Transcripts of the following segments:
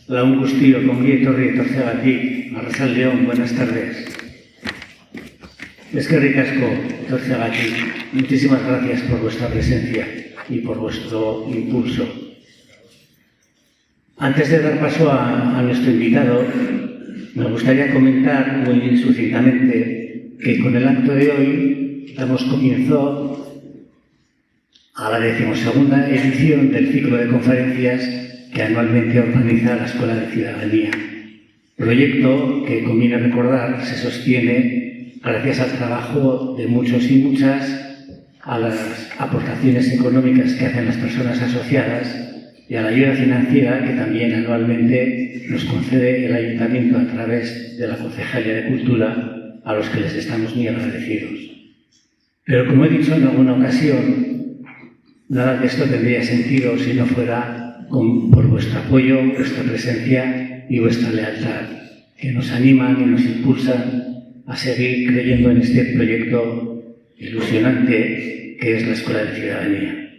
Laun guztiok ongi etorri etortzeagatik, Arratsaldeon, buenas tardes. Eskerrik asko etortzeagatik. Muchísimas gracias por vuestra presencia y por vuestro impulso. Antes de dar paso a nuestro invitado, me gustaría comentar muy sucintamente que con el acto de hoy damos comienzo a la 12ª edición del ciclo de conferencias que anualmente organiza la Escuela de Ciudadanía. Proyecto que, conviene recordar, se sostiene gracias al trabajo de muchos y muchas, a las aportaciones económicas que hacen las personas asociadas y a la ayuda financiera que también anualmente nos concede el Ayuntamiento a través de la Concejalía de Cultura, a los que les estamos muy agradecidos. Pero, como he dicho en alguna ocasión, nada de esto tendría sentido si no fuera por vuestro apoyo, vuestra presencia y vuestra lealtad, que nos animan y nos impulsan a seguir creyendo en este proyecto ilusionante que es la Escuela de Ciudadanía.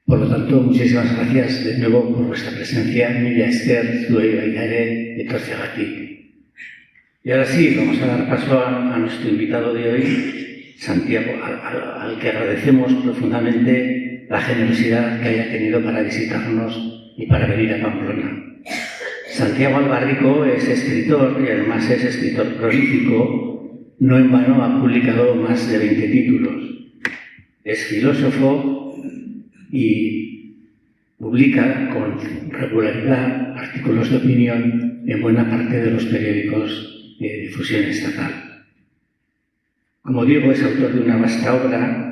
Por lo tanto, muchísimas gracias de nuevo por vuestra presencia, Mila Esker, zuei baita ere, etortzeagatik. Y ahora sí, vamos a dar paso a nuestro invitado de hoy, Santiago, al que agradecemos profundamente la generosidad que haya tenido para visitarnos y para venir a Pamplona. Santiago Albarrico es escritor y además es escritor prolífico. No en vano ha publicado más de 20 títulos. Es filósofo y publica con regularidad artículos de opinión en buena parte de los periódicos de difusión estatal. Como digo, es autor de una vasta obra.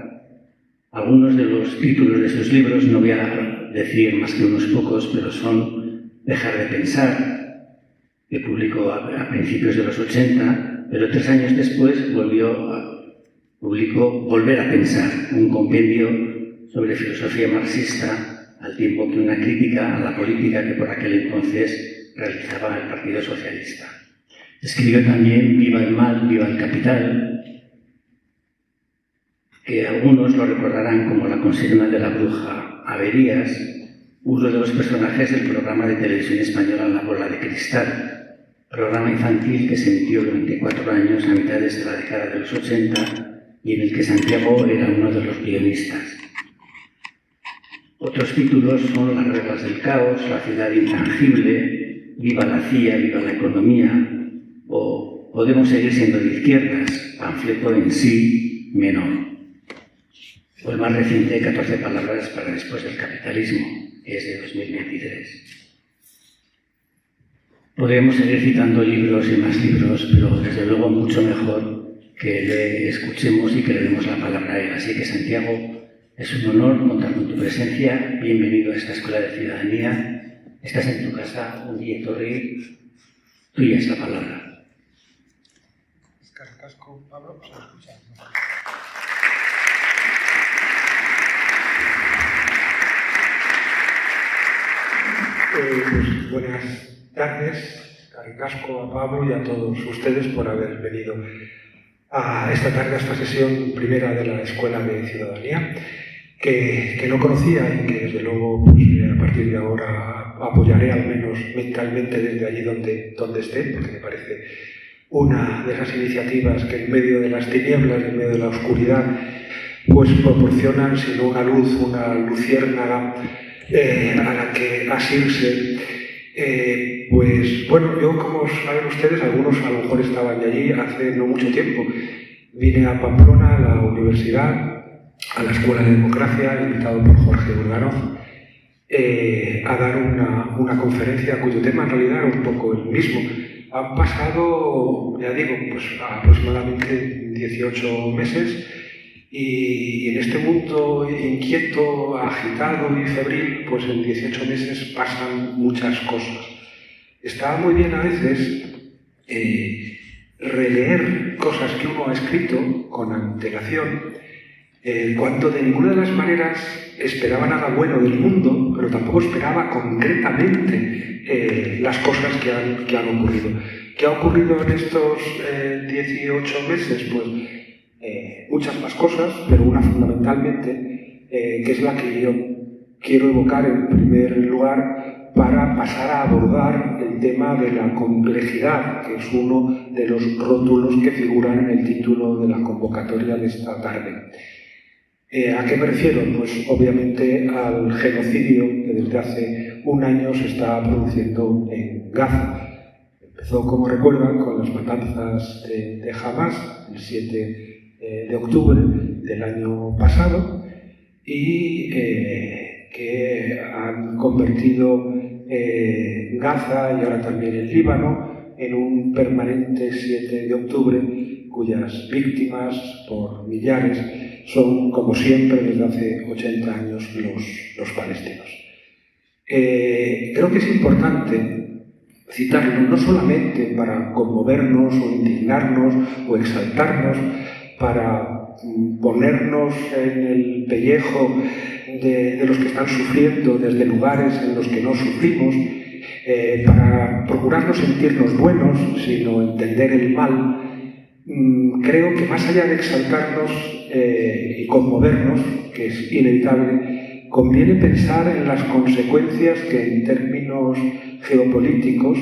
Algunos de los títulos de sus libros, no voy a decir más que unos pocos, pero son Dejar de pensar, que publicó a principios de los 80, pero 3 años después publicó Volver a pensar, un compendio sobre filosofía marxista, al tiempo que una crítica a la política que por aquel entonces realizaba el Partido Socialista. Escribió también Viva el mal, viva el capital, que algunos lo recordarán como la consigna de la bruja Averías, uno de los personajes del programa de televisión española La bola de cristal, programa infantil que se emitió durante 4 años a mitades de la década de los 80 y en el que Santiago era uno de los guionistas. Otros títulos son Las reglas del caos, La ciudad intangible, Viva la CIA, viva la economía, o Podemos seguir siendo de izquierdas, panfleto en sí menor. O el más reciente, 14 palabras para después del capitalismo, que es de 2023. Podríamos seguir citando libros y más libros, pero desde luego mucho mejor que le escuchemos y que le demos la palabra a él. Así que, Santiago, es un honor contar con tu presencia. Bienvenido a esta Escuela de Ciudadanía. Estás en tu casa, un día torri, tuya es la palabra. Casco, Pablo, se escucha. Pues buenas tardes, Caricasco, a Pablo y a todos ustedes por haber venido a esta tarde, a esta sesión primera de la Escuela de Ciudadanía, que no conocía y que desde luego pues, a partir de ahora apoyaré al menos mentalmente desde allí donde esté, porque me parece una de esas iniciativas que en medio de las tinieblas, en medio de la oscuridad, pues proporcionan, si no una luz, una luciérnaga a la que asirse. Pues bueno, yo como saben ustedes, algunos a lo mejor estaban allí hace no mucho tiempo, vine a Pamplona, a la universidad, a la Escuela de Democracia, invitado por Jorge Urganoz, a dar una conferencia cuyo tema en realidad era un poco el mismo. Han pasado, ya digo, pues aproximadamente 18 meses y en este mundo inquieto, agitado y febril, pues en 18 meses pasan muchas cosas. Está muy bien a veces releer cosas que uno ha escrito con antelación, cuando de ninguna de las maneras esperaba nada bueno del mundo, pero tampoco esperaba concretamente las cosas que han ocurrido. ¿Qué ha ocurrido en estos 18 meses? Pues muchas más cosas, pero una fundamentalmente, que es la que yo quiero evocar en primer lugar, para pasar a abordar el tema de la complejidad, que es uno de los rótulos que figuran en el título de la convocatoria de esta tarde. ¿A qué me refiero? Pues obviamente al genocidio que desde hace un año se está produciendo en Gaza. Empezó, como recuerdan, con las matanzas de Hamas el 7 de octubre del año pasado y que han convertido Gaza y ahora también el Líbano en un permanente 7 de octubre cuyas víctimas por millares son, como siempre, desde hace 80 años los palestinos. Creo que es importante citarlo no solamente para conmovernos o indignarnos o exaltarnos, para ponernos en el pellejo de los que están sufriendo desde lugares en los que no sufrimos, para procurar no sentirnos buenos, sino entender el mal. Creo que más allá de exaltarnos y conmovernos, que es inevitable, conviene pensar en las consecuencias que en términos geopolíticos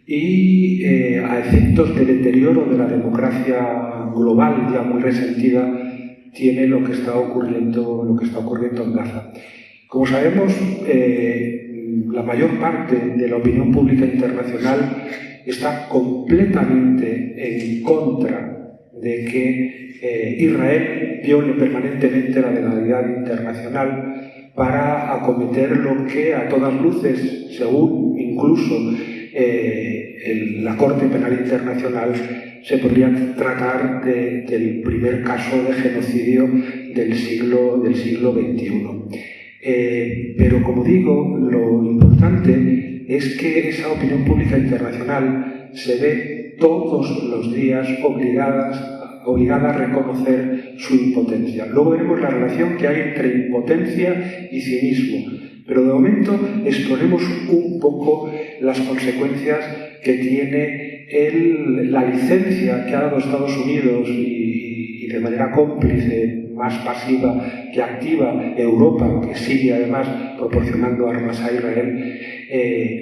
y a efectos de deterioro de la democracia global ya muy resentida tiene lo que está ocurriendo en Gaza. Como sabemos, la mayor parte de la opinión pública internacional está completamente en contra de que Israel viole permanentemente la legalidad internacional para acometer lo que a todas luces, según incluso la Corte Penal Internacional, se podría tratar del primer caso de genocidio del siglo XXI. Pero, como digo, lo importante es que esa opinión pública internacional se ve todos los días obligada a reconocer su impotencia. Luego veremos la relación que hay entre impotencia y cinismo, pero de momento exploremos un poco las consecuencias que tiene la licencia que ha dado Estados Unidos y de manera cómplice, más pasiva que activa, Europa, que sigue además proporcionando armas a Israel,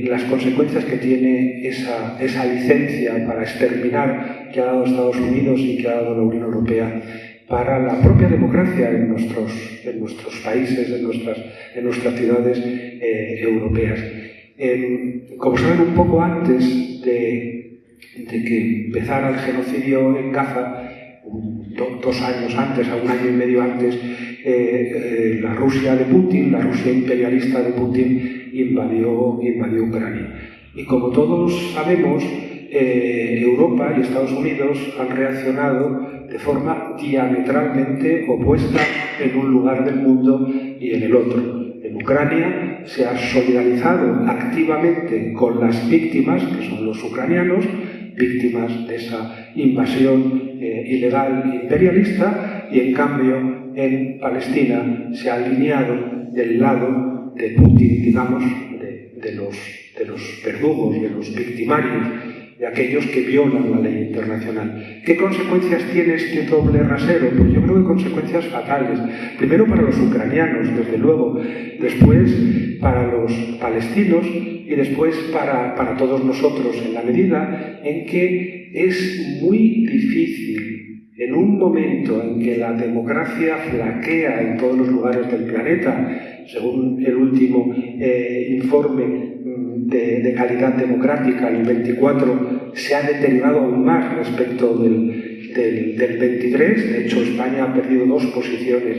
las consecuencias que tiene esa licencia para exterminar que ha dado Estados Unidos y que ha dado la Unión Europea para la propia democracia en nuestros países, en nuestras ciudades europeas. Como saben, un poco antes de que empezara el genocidio en Gaza, 2 años antes, a 1 año y medio antes, la Rusia de Putin, la Rusia imperialista de Putin, invadió Ucrania. Y como todos sabemos, Europa y Estados Unidos han reaccionado de forma diametralmente opuesta en un lugar del mundo y en el otro. En Ucrania se ha solidarizado activamente con las víctimas, que son los ucranianos, víctimas de esa invasión ilegal e imperialista, y en cambio en Palestina se ha alineado del lado de Putin, digamos, de los verdugos, de los victimarios, de aquellos que violan la ley internacional. ¿Qué consecuencias tiene este doble rasero? Pues yo creo que consecuencias fatales. Primero para los ucranianos, desde luego, después para los palestinos y después para todos nosotros, en la medida en que es muy difícil, en un momento en que la democracia flaquea en todos los lugares del planeta, según el último informe de calidad democrática, el 24 se ha deteriorado aún más respecto del 23. De hecho, España ha perdido 2 posiciones.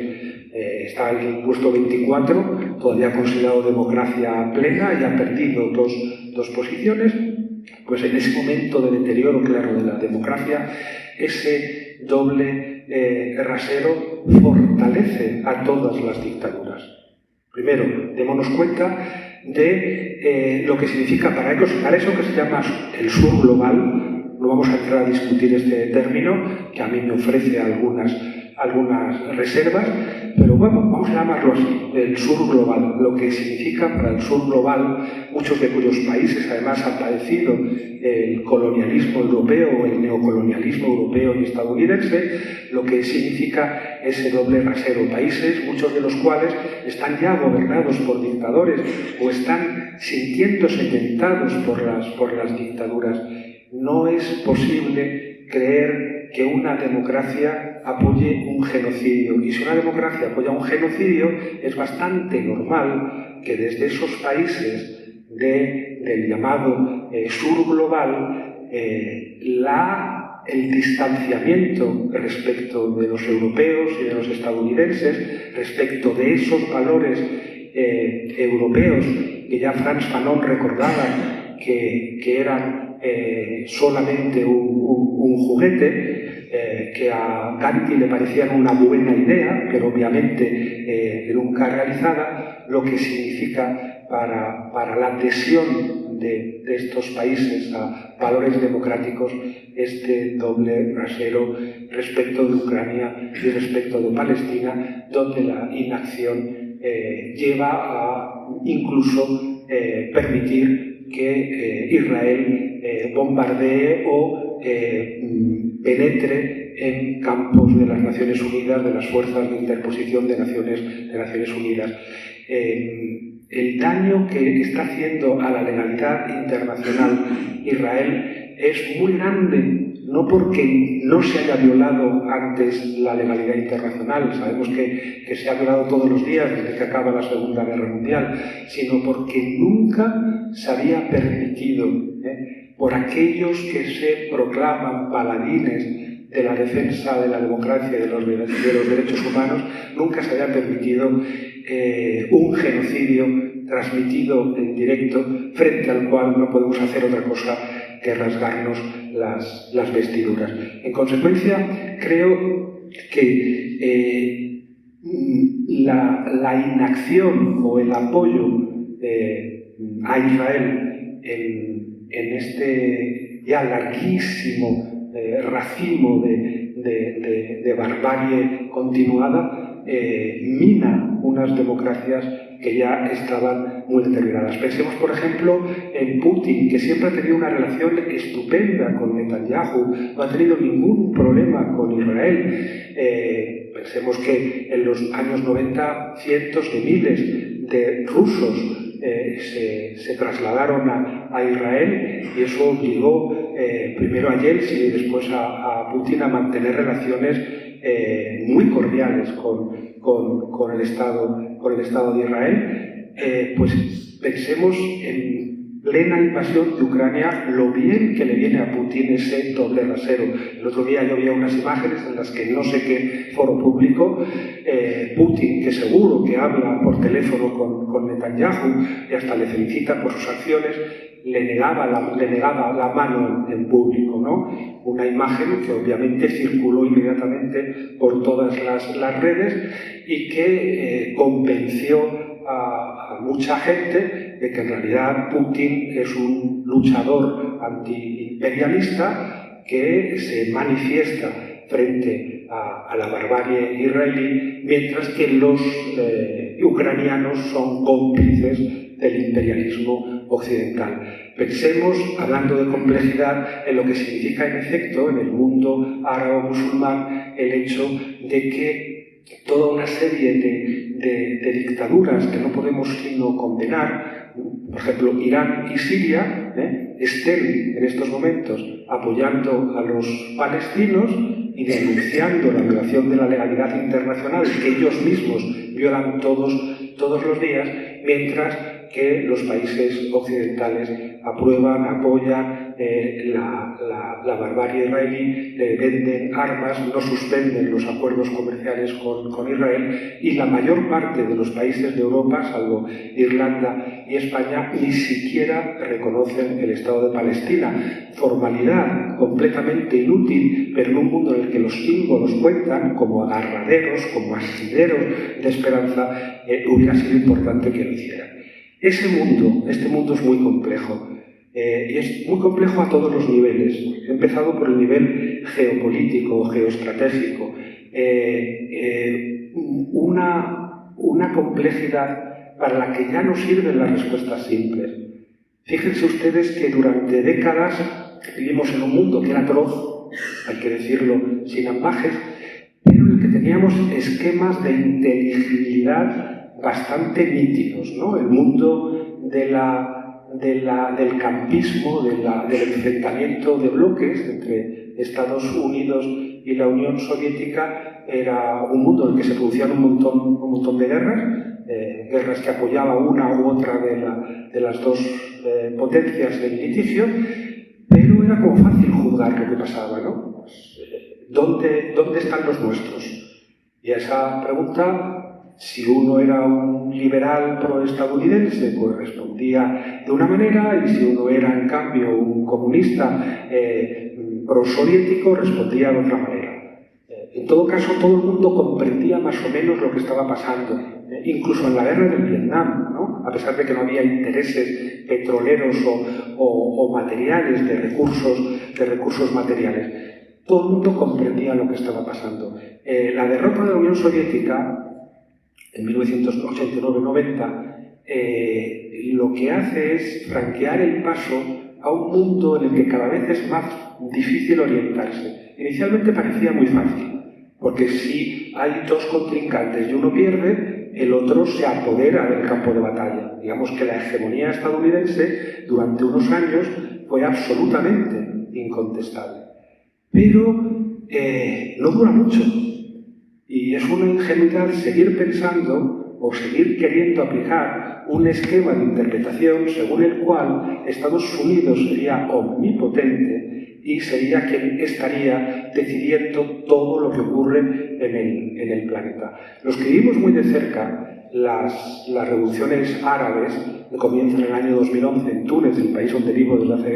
Está en el puesto 24, todavía considerado democracia plena, y ha perdido dos posiciones. Pues en ese momento de deterioro claro de la democracia, ese doble rasero fortalece a todas las dictaduras. Primero, démonos cuenta de lo que significa para eso que se llama el sur global. No vamos a entrar a discutir este término, que a mí me ofrece algunas reservas, pero pero bueno, vamos a llamarlo así, el sur global, lo que significa para el sur global, muchos de cuyos países además han padecido el colonialismo europeo o el neocolonialismo europeo y estadounidense, lo que significa ese doble rasero. Países, muchos de los cuales están ya gobernados por dictadores o están sintiéndose tentados por las dictaduras. No es posible creer que una democracia apoye un genocidio. Y si una democracia apoya un genocidio, es bastante normal que desde esos países del llamado sur global, el distanciamiento respecto de los europeos y de los estadounidenses, respecto de esos valores europeos que ya Frantz Fanon recordaba que eran solamente un juguete, que a Gandhi le parecían una buena idea, pero obviamente nunca realizada, lo que significa para la adhesión de estos países a valores democráticos este doble rasero respecto de Ucrania y respecto de Palestina, donde la inacción lleva a incluso permitir que Israel bombardee o penetre en campos de las Naciones Unidas, de las fuerzas de interposición de Naciones Unidas. El daño que está haciendo a la legalidad internacional Israel es muy grande, no porque no se haya violado antes la legalidad internacional, sabemos que se ha violado todos los días desde que acaba la Segunda Guerra Mundial, sino porque nunca se había permitido por aquellos que se proclaman paladines de la defensa de la democracia y de los derechos humanos, nunca se había permitido un genocidio transmitido en directo, frente al cual no podemos hacer otra cosa que rasgarnos las vestiduras. En consecuencia, creo que la inacción o el apoyo a Israel en este ya larguísimo racimo de barbarie continuada mina unas democracias que ya estaban muy deterioradas. Pensemos, por ejemplo, en Putin, que siempre ha tenido una relación estupenda con Netanyahu, no ha tenido ningún problema con Israel. Pensemos que en los años 90 cientos de miles de rusos se trasladaron a Israel, y eso obligó primero a Yeltsin y después a Putin a mantener relaciones muy cordiales con el Estado de Israel. Pues pensemos en plena invasión de Ucrania lo bien que le viene a Putin ese doble rasero. El otro día yo vi unas imágenes en las que no sé qué foro público, Putin, que seguro que habla por teléfono con Netanyahu y hasta le felicita por sus acciones, le negaba la mano en público, ¿no? Una imagen que obviamente circuló inmediatamente por todas las redes y que convenció a mucha gente de que en realidad Putin es un luchador antiimperialista que se manifiesta frente a la barbarie israelí, mientras que los ucranianos son cómplices del imperialismo occidental. Pensemos, hablando de complejidad, en lo que significa en efecto en el mundo árabe-musulmán el hecho de que toda una serie de dictaduras que no podemos sino condenar, por ejemplo Irán y Siria, estén en estos momentos apoyando a los palestinos y denunciando la violación de la legalidad internacional que ellos mismos violan todos los días, mientras que los países occidentales aprueban, apoyan la barbarie israelí, le venden armas, no suspenden los acuerdos comerciales con Israel, y la mayor parte de los países de Europa, salvo Irlanda y España, ni siquiera reconocen el Estado de Palestina. Formalidad completamente inútil, pero en un mundo en el que los símbolos cuentan como agarraderos, como asideros de esperanza, hubiera sido importante que lo hicieran. Este mundo es muy complejo, y es muy complejo a todos los niveles. He empezado por el nivel geopolítico, geoestratégico. una complejidad para la que ya no sirven las respuestas simples. Fíjense ustedes que durante décadas vivimos en un mundo que era atroz, hay que decirlo sin ambajes, pero en el que teníamos esquemas de inteligibilidad bastante nítidos, ¿no? El mundo del campismo, del enfrentamiento de bloques entre Estados Unidos y la Unión Soviética era un mundo en el que se producían un montón de guerras que apoyaba una u otra de las dos potencias en litigio, pero era como fácil juzgar lo que pasaba, ¿no? Pues, ¿dónde están los nuestros? Y a esa pregunta, si uno era un liberal proestadounidense, pues respondía de una manera, y si uno era, en cambio, un comunista prosoviético, respondía de otra manera. En todo caso, todo el mundo comprendía más o menos lo que estaba pasando, incluso en la guerra del Vietnam, ¿no? A pesar de que no había intereses petroleros o materiales de recursos materiales. Todo el mundo comprendía lo que estaba pasando. La derrota de la Unión Soviética en 1989-90 lo que hace es franquear el paso a un mundo en el que cada vez es más difícil orientarse. Inicialmente parecía muy fácil, porque si hay dos contrincantes y uno pierde, el otro se apodera del campo de batalla. Digamos que la hegemonía estadounidense durante unos años fue absolutamente incontestable. Pero no dura mucho, y es una ingenuidad seguir pensando o seguir queriendo aplicar un esquema de interpretación según el cual Estados Unidos sería omnipotente y sería quien estaría decidiendo todo lo que ocurre en el planeta. Los que vivimos muy de cerca las revoluciones árabes que comienzan en el año 2011 en Túnez, el país donde vivo desde hace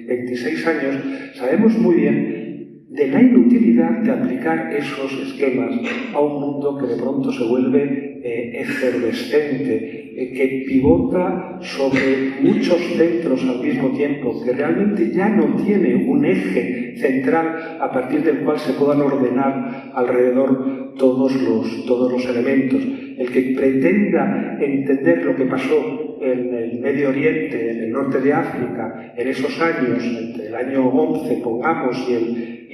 26 años, sabemos muy bien de la inutilidad de aplicar esos esquemas a un mundo que de pronto se vuelve efervescente, que pivota sobre muchos centros al mismo tiempo, que realmente ya no tiene un eje central a partir del cual se puedan ordenar alrededor todos los elementos. El que pretenda entender lo que pasó en el Medio Oriente, en el norte de África, en esos años, entre el año 11, pongamos, y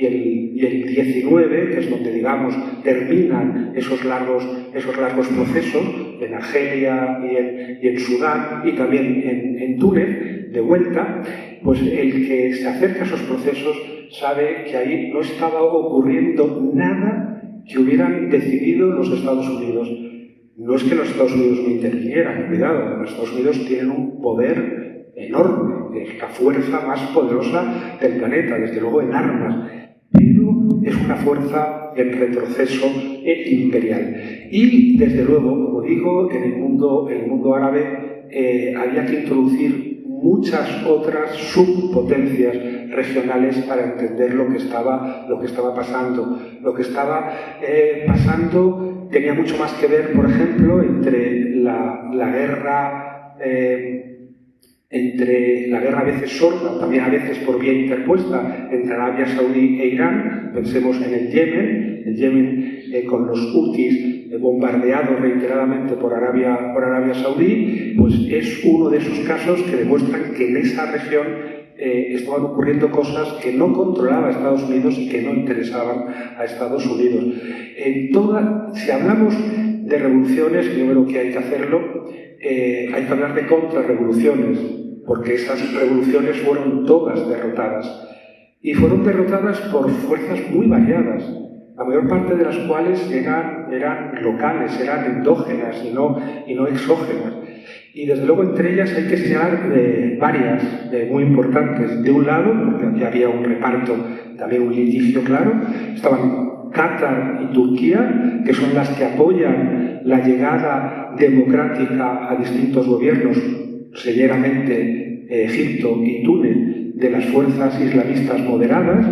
el 19, que es donde, digamos, terminan esos largos procesos, en Argelia y en Sudán, y también en Túnez, de vuelta, pues el que se acerca a esos procesos sabe que ahí no estaba ocurriendo nada que hubieran decidido los Estados Unidos. No es que los Estados Unidos no intervinieran, cuidado, los Estados Unidos tienen un poder enorme, es la fuerza más poderosa del planeta, desde luego en armas, pero es una fuerza en retroceso imperial. Y, desde luego, como digo, en el mundo árabe había que introducir muchas otras subpotencias regionales para entender lo que estaba pasando. Lo que estaba pasando tenía mucho más que ver, por ejemplo, entre la guerra a veces sorda, también a veces por vía interpuesta, entre Arabia Saudí e Irán. Pensemos en el Yemen con los hutis bombardeados reiteradamente por Arabia Saudí, pues es uno de esos casos que demuestran que en esa región estaban ocurriendo cosas que no controlaba Estados Unidos y que no interesaban a Estados Unidos. Si hablamos de revoluciones, yo creo que hay que hacerlo, hay que hablar de contrarrevoluciones, porque esas revoluciones fueron todas derrotadas. Y fueron derrotadas por fuerzas muy variadas, la mayor parte de las cuales eran locales, eran endógenas y no exógenas. Y desde luego entre ellas hay que señalar varias muy importantes. De un lado, porque aquí había un reparto, también un litigio claro, estaban Qatar y Turquía, que son las que apoyan la llegada democrática a distintos gobiernos, severamente Egipto y Túnez, de las fuerzas islamistas moderadas,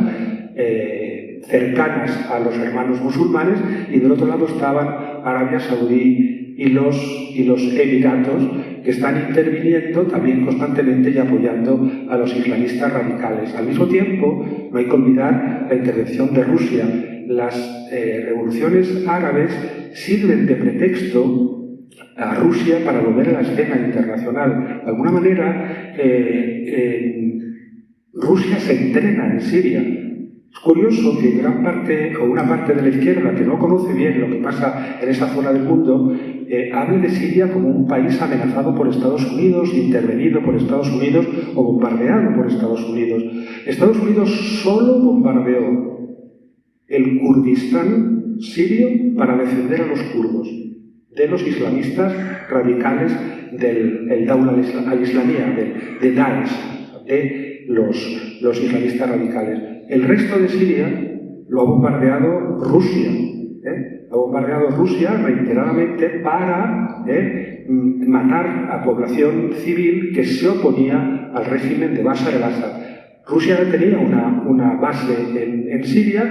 cercanas a los hermanos musulmanes, y del otro lado estaban Arabia Saudí y los Emiratos, que están interviniendo también constantemente y apoyando a los islamistas radicales. Al mismo tiempo, no hay que olvidar la intervención de Rusia las revoluciones árabes sirven de pretexto a Rusia para volver a la escena internacional. De alguna manera, Rusia se entrena en Siria. Es curioso que gran parte o una parte de la izquierda que no conoce bien lo que pasa en esa zona del mundo hable de Siria como un país amenazado por Estados Unidos, intervenido por Estados Unidos o bombardeado por Estados Unidos. Estados Unidos solo bombardeó el Kurdistán sirio para defender a los kurdos de los islamistas radicales del Daula al-Islamía, de Daesh, de los islamistas radicales. El resto de Siria lo ha bombardeado Rusia. Ha bombardeado Rusia reiteradamente para matar a población civil que se oponía al régimen de Bashar al-Assad. Rusia tenía una base en Siria,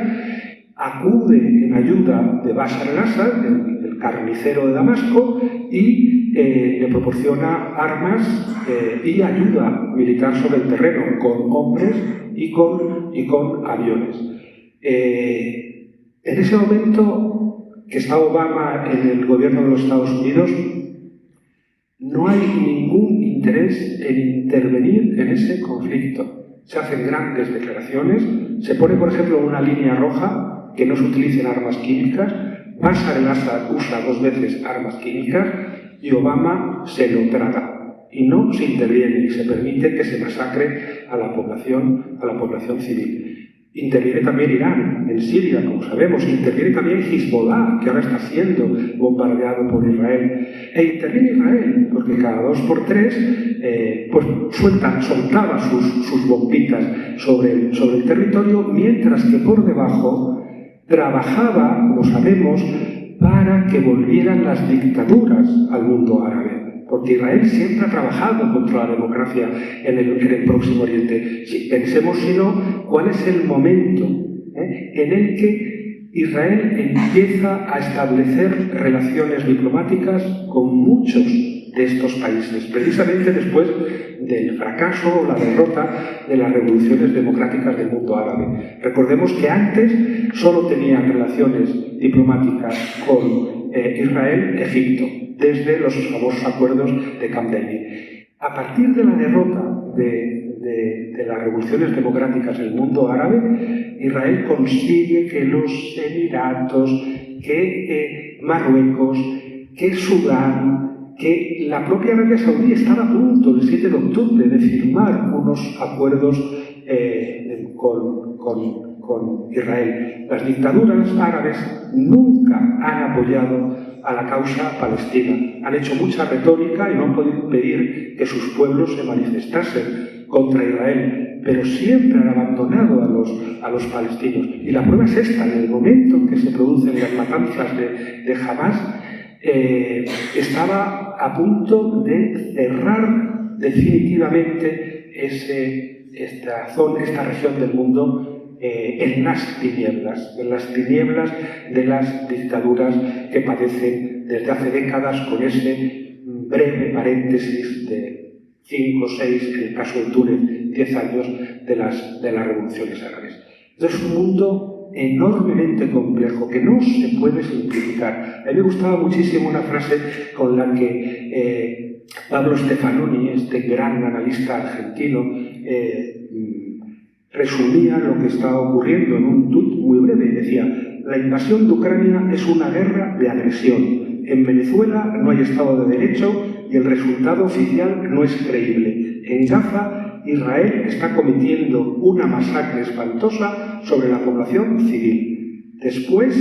acude en ayuda de Bashar al-Assad, el carnicero de Damasco, y le proporciona armas y ayuda militar sobre el terreno, con hombres y con aviones. En ese momento que está Obama en el gobierno de los Estados Unidos, no hay ningún interés en intervenir en ese conflicto. Se hacen grandes declaraciones, se pone, por ejemplo, una línea roja, que no se utilicen armas químicas. Bashar al-Assad usa 2 veces armas químicas y Obama se lo traga. Y no se interviene y se permite que se masacre a la población civil. Interviene también Irán en Siria, como sabemos. Interviene también Hezbollah, que ahora está siendo bombardeado por Israel. E interviene Israel, porque cada 2 por 3 pues soltaba sus bombitas sobre el territorio, mientras que por debajo trabajaba, como sabemos, para que volvieran las dictaduras al mundo árabe. Porque Israel siempre ha trabajado contra la democracia en el Próximo Oriente. Si pensemos, si no, cuál es el momento en el que Israel empieza a establecer relaciones diplomáticas con muchos de estos países, precisamente después del fracaso o la derrota de las revoluciones democráticas del mundo árabe. Recordemos que antes solo tenían relaciones diplomáticas con Israel, Egipto, desde los famosos acuerdos de Camp David. A partir de la derrota de las revoluciones democráticas en el mundo árabe, Israel consigue que los Emiratos, que Marruecos, que Sudán, que la propia Arabia Saudí estaba a punto, el 7 de octubre, de firmar unos acuerdos con Israel. Las dictaduras árabes nunca han apoyado a la causa palestina. Han hecho mucha retórica y no han podido impedir que sus pueblos se manifestasen contra Israel, pero siempre han abandonado a los palestinos. Y la prueba es esta: en el momento en que se producen las matanzas de Hamas, estaba a punto de cerrar definitivamente esta región del mundo en las tinieblas de las dictaduras que padecen desde hace décadas, con ese breve paréntesis de 5 o 6, en el caso de Túnez, 10 años de las revoluciones árabes. Entonces, es un mundo enormemente complejo que no se puede simplificar. A mí me gustaba muchísimo una frase con la que Pablo Stefanoni, este gran analista argentino, resumía lo que estaba ocurriendo en un tuit muy breve. Decía: la invasión de Ucrania es una guerra de agresión. En Venezuela no hay Estado de Derecho y el resultado oficial no es creíble. En Gaza, Israel está cometiendo una masacre espantosa sobre la población civil. Después,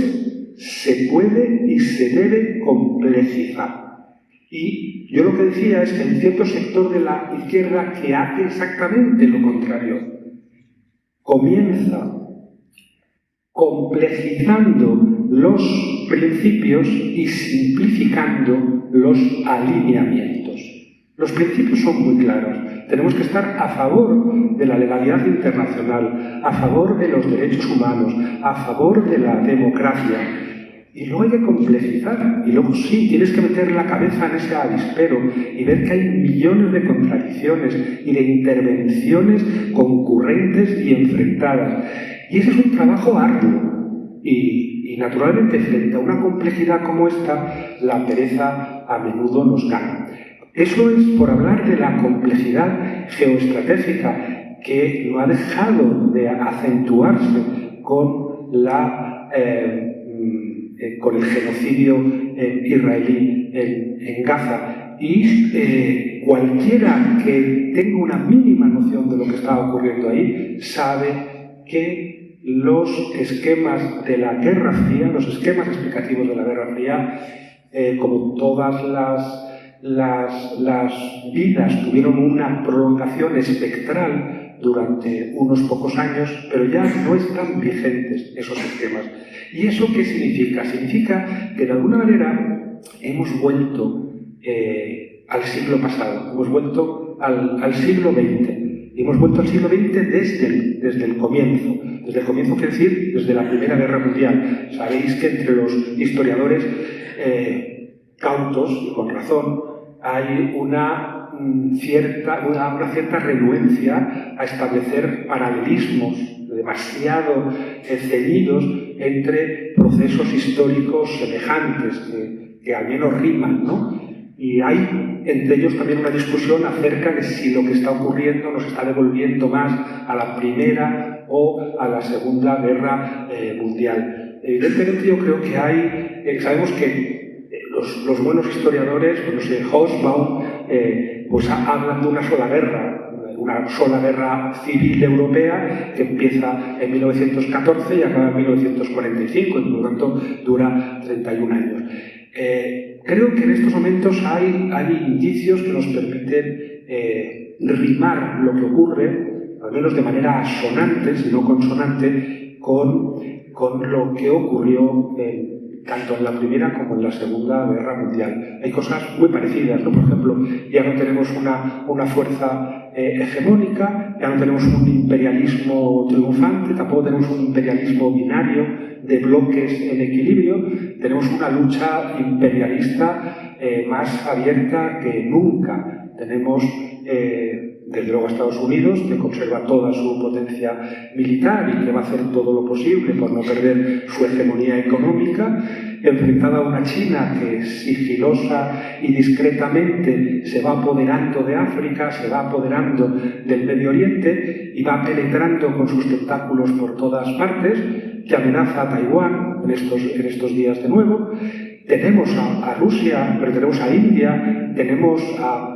se puede y se debe complejizar. Y yo lo que decía es que hay un cierto sector de la izquierda que hace exactamente lo contrario. Comienza complejizando los principios y simplificando los alineamientos. Los principios son muy claros. Tenemos que estar a favor de la legalidad internacional, a favor de los derechos humanos, a favor de la democracia. Y luego hay que complejizar. Y luego sí, tienes que meter la cabeza en ese avispero y ver que hay millones de contradicciones y de intervenciones concurrentes y enfrentadas. Y ese es un trabajo arduo. Y naturalmente, frente a una complejidad como esta, la pereza a menudo nos gana. Eso es por hablar de la complejidad geoestratégica que no ha dejado de acentuarse con el genocidio israelí en Gaza. Y cualquiera que tenga una mínima noción de lo que está ocurriendo ahí sabe que los esquemas de la Guerra Fría, los esquemas explicativos de la Guerra Fría, como todas las vidas, tuvieron una prolongación espectral durante unos pocos años, pero ya no están vigentes esos esquemas. ¿Y eso qué significa? Significa que de alguna manera hemos vuelto al siglo pasado, hemos vuelto al siglo XX. Y hemos vuelto al siglo XX desde el comienzo. Desde el comienzo quiere decir desde la Primera Guerra Mundial. Sabéis que entre los historiadores cautos, y con razón, hay una cierta renuencia a establecer paralelismos demasiado ceñidos entre procesos históricos semejantes que al menos riman, ¿no? Y hay entre ellos también una discusión acerca de si lo que está ocurriendo nos está devolviendo más a la Primera o a la Segunda Guerra Mundial. Evidentemente yo creo que sabemos que los buenos historiadores, no sé, Hobsbawm, pues hablan de una sola guerra civil europea que empieza en 1914 y acaba en 1945 y por lo tanto dura 31 años. Creo que en estos momentos hay indicios que nos permiten rimar lo que ocurre, al menos de manera asonante, si no consonante, con lo que ocurrió tanto en la Primera como en la Segunda Guerra Mundial. Hay cosas muy parecidas, ¿no? Por ejemplo, ya no tenemos una fuerza hegemónica, ya no tenemos un imperialismo triunfante, tampoco tenemos un imperialismo binario de bloques en equilibrio, tenemos una lucha imperialista más abierta que nunca. Tenemos desde luego a Estados Unidos, que conserva toda su potencia militar y que va a hacer todo lo posible por no perder su hegemonía económica, enfrentada a una China que sigilosa y discretamente se va apoderando de África, se va apoderando del Medio Oriente y va penetrando con sus tentáculos por todas partes, que amenaza a Taiwán en estos días de nuevo. Tenemos a Rusia, pero tenemos a India, tenemos a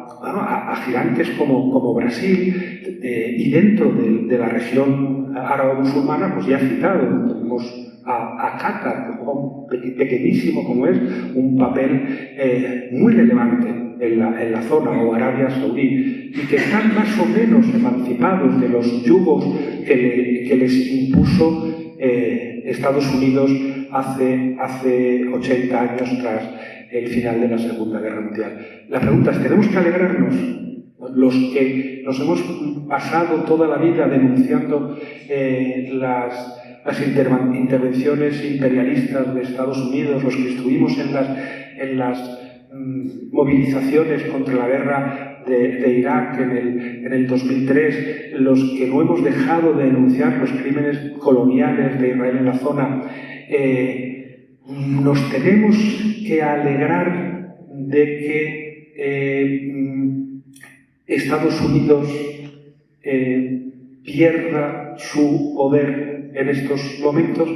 gigantes como Brasil, y dentro de la región árabe-musulmana, pues ya he citado, tenemos a Qatar, que juega un pequeñísimo como es, un papel muy relevante en la zona, o Arabia Saudí, y que están más o menos emancipados de los yugos que les impuso Estados Unidos hace 80 años tras el final de la Segunda Guerra Mundial. La pregunta es, ¿tenemos que alegrarnos? Los que nos hemos pasado toda la vida denunciando las intervenciones imperialistas de Estados Unidos, los que estuvimos en las movilizaciones contra la guerra de Irak en el 2003, los que no hemos dejado de denunciar los crímenes coloniales de Israel en la zona, nos tenemos que alegrar de que Estados Unidos pierda su poder en estos momentos.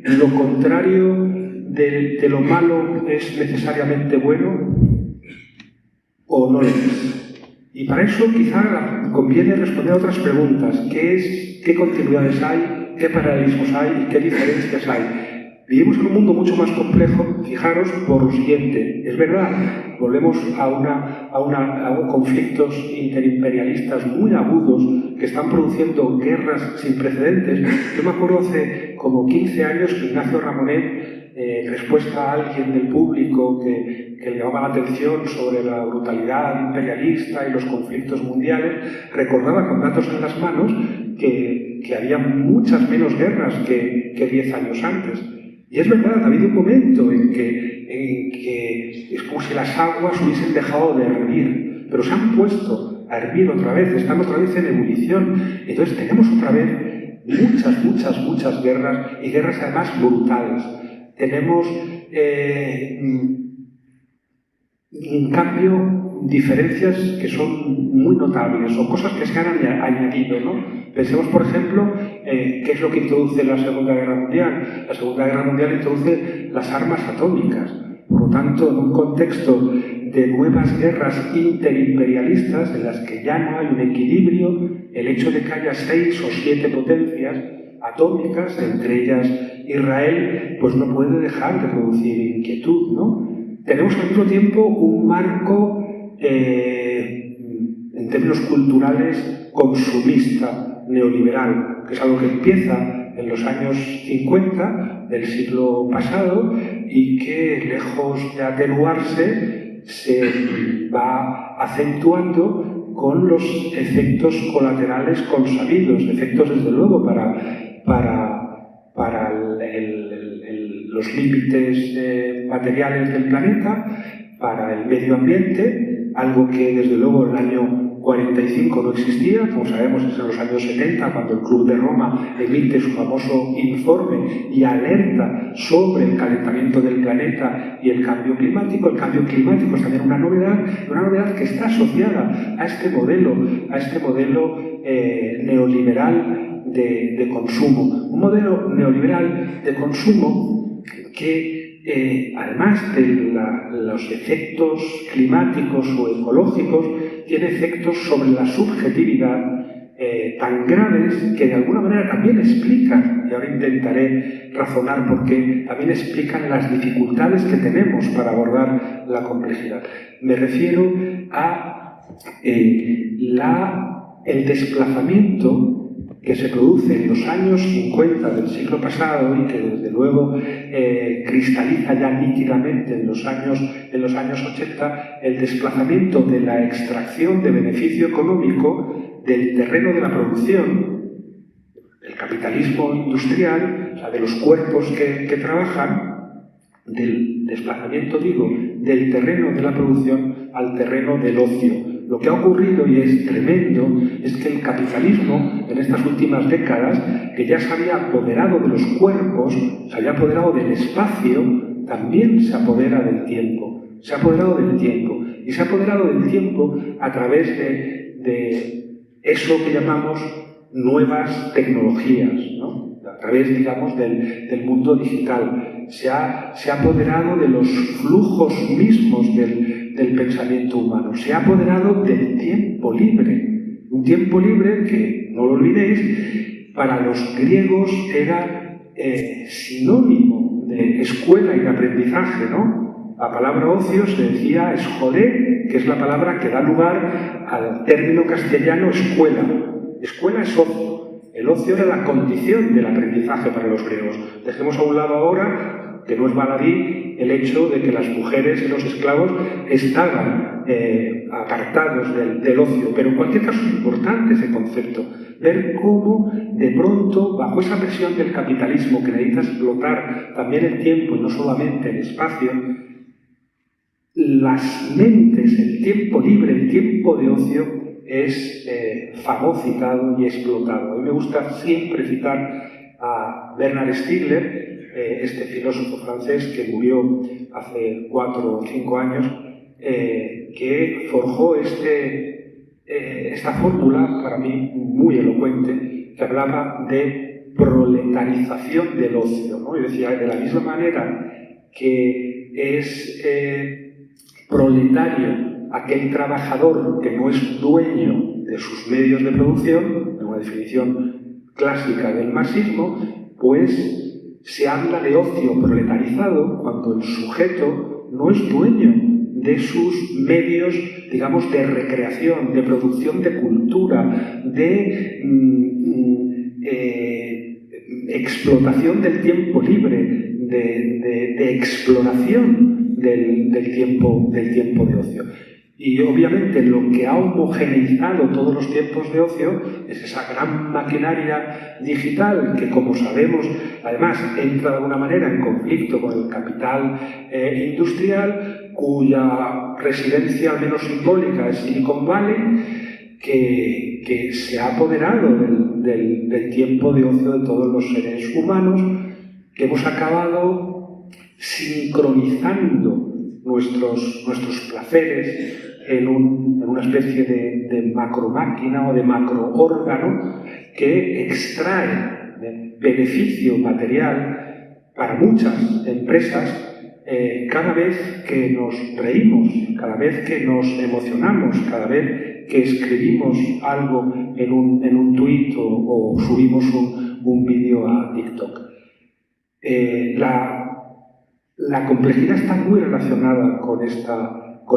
Lo contrario de lo malo es necesariamente bueno, o no lo es. Y para eso quizá conviene responder a otras preguntas. ¿Qué continuidades hay? ¿Qué paralelismos hay? ¿Y qué diferencias hay? Vivimos en un mundo mucho más complejo, fijaros, por lo siguiente. Es verdad, volvemos a conflictos interimperialistas muy agudos que están produciendo guerras sin precedentes. Yo me acuerdo hace como 15 años que Ignacio Ramonet, en respuesta a alguien del público que le llamaba la atención sobre la brutalidad imperialista y los conflictos mundiales, recordaba con datos en las manos que había muchas menos guerras que 10 años antes. Y es verdad, ha habido un momento en que es como si las aguas hubiesen dejado de hervir, pero se han puesto a hervir otra vez, están otra vez en ebullición. Entonces tenemos otra vez muchas guerras, y guerras además brutales. Tenemos, en cambio, diferencias que son muy notables o cosas que se han añadido, ¿no? Pensemos, por ejemplo, qué es lo que introduce la Segunda Guerra Mundial. La Segunda Guerra Mundial introduce las armas atómicas. Por lo tanto, en un contexto de nuevas guerras interimperialistas en las que ya no hay un equilibrio, el hecho de que haya 6 o 7 potencias atómicas, entre ellas Israel, pues no puede dejar de producir inquietud, ¿no? Tenemos al mismo tiempo un marco, en términos culturales, consumista, neoliberal, que es algo que empieza en los años 50 del siglo pasado y que, lejos de atenuarse, se va acentuando con los efectos colaterales consabidos, efectos desde luego para los límites materiales del planeta, para el medio ambiente, algo que desde luego en el año 45 no existía, como sabemos es en los años 70 cuando el Club de Roma emite su famoso informe y alerta sobre el calentamiento del planeta y el cambio climático. El cambio climático es también una novedad que está asociada a este modelo neoliberal de consumo. Un modelo neoliberal de consumo que además de los efectos climáticos o ecológicos, tiene efectos sobre la subjetividad tan graves que de alguna manera también explican, y ahora intentaré razonar por qué, también explican las dificultades que tenemos para abordar la complejidad. Me refiero a el desplazamiento que se produce en los años 50 del siglo pasado y que desde luego cristaliza ya nítidamente en los años 80, el desplazamiento de la extracción de beneficio económico del terreno de la producción, del capitalismo industrial, o sea, de los cuerpos que trabajan, del desplazamiento, digo, del terreno de la producción al terreno del ocio. Lo que ha ocurrido, y es tremendo, es que el capitalismo, en estas últimas décadas, que ya se había apoderado de los cuerpos, se había apoderado del espacio, también se apodera del tiempo. Se ha apoderado del tiempo. Y se ha apoderado del tiempo a través de eso que llamamos nuevas tecnologías, ¿no? A través, digamos, del mundo digital. Se ha apoderado de los flujos mismos del pensamiento humano. Se ha apoderado del tiempo libre. Un tiempo libre que, no lo olvidéis, para los griegos era sinónimo de escuela y de aprendizaje, ¿no? La palabra ocio se decía escolé, que es la palabra que da lugar al término castellano escuela. Escuela es ocio. El ocio era la condición del aprendizaje para los griegos. Dejemos a un lado ahora, que no es baladí, el hecho de que las mujeres y los esclavos estaban apartados del ocio. Pero en cualquier caso es importante ese concepto. Ver cómo, de pronto, bajo esa presión del capitalismo que necesita explotar también el tiempo y no solamente el espacio, las mentes, el tiempo libre, el tiempo de ocio, es fagocitado y explotado. A mí me gusta siempre citar a Bernard Stiegler, este filósofo francés que murió hace 4 o 5 años, que forjó esta fórmula, para mí muy elocuente, que hablaba de proletarización del ocio, ¿no? Y decía, de la misma manera que es proletario aquel trabajador que no es dueño de sus medios de producción, en una definición clásica del marxismo, pues se habla de ocio proletarizado cuando el sujeto no es dueño de sus medios, digamos, de recreación, de producción de cultura, de explotación del tiempo libre, de exploración del tiempo de ocio. Y obviamente lo que ha homogeneizado todos los tiempos de ocio es esa gran maquinaria digital que, como sabemos, además entra de alguna manera en conflicto con el capital industrial, cuya residencia al menos simbólica es Silicon Valley, que se ha apoderado del tiempo de ocio de todos los seres humanos, que hemos acabado sincronizando nuestros placeres en una especie de macromáquina o de macroórgano que extrae beneficio material para muchas empresas cada vez que nos reímos, cada vez que nos emocionamos, cada vez que escribimos algo en un tuit o subimos un vídeo a TikTok. La complejidad está muy relacionada con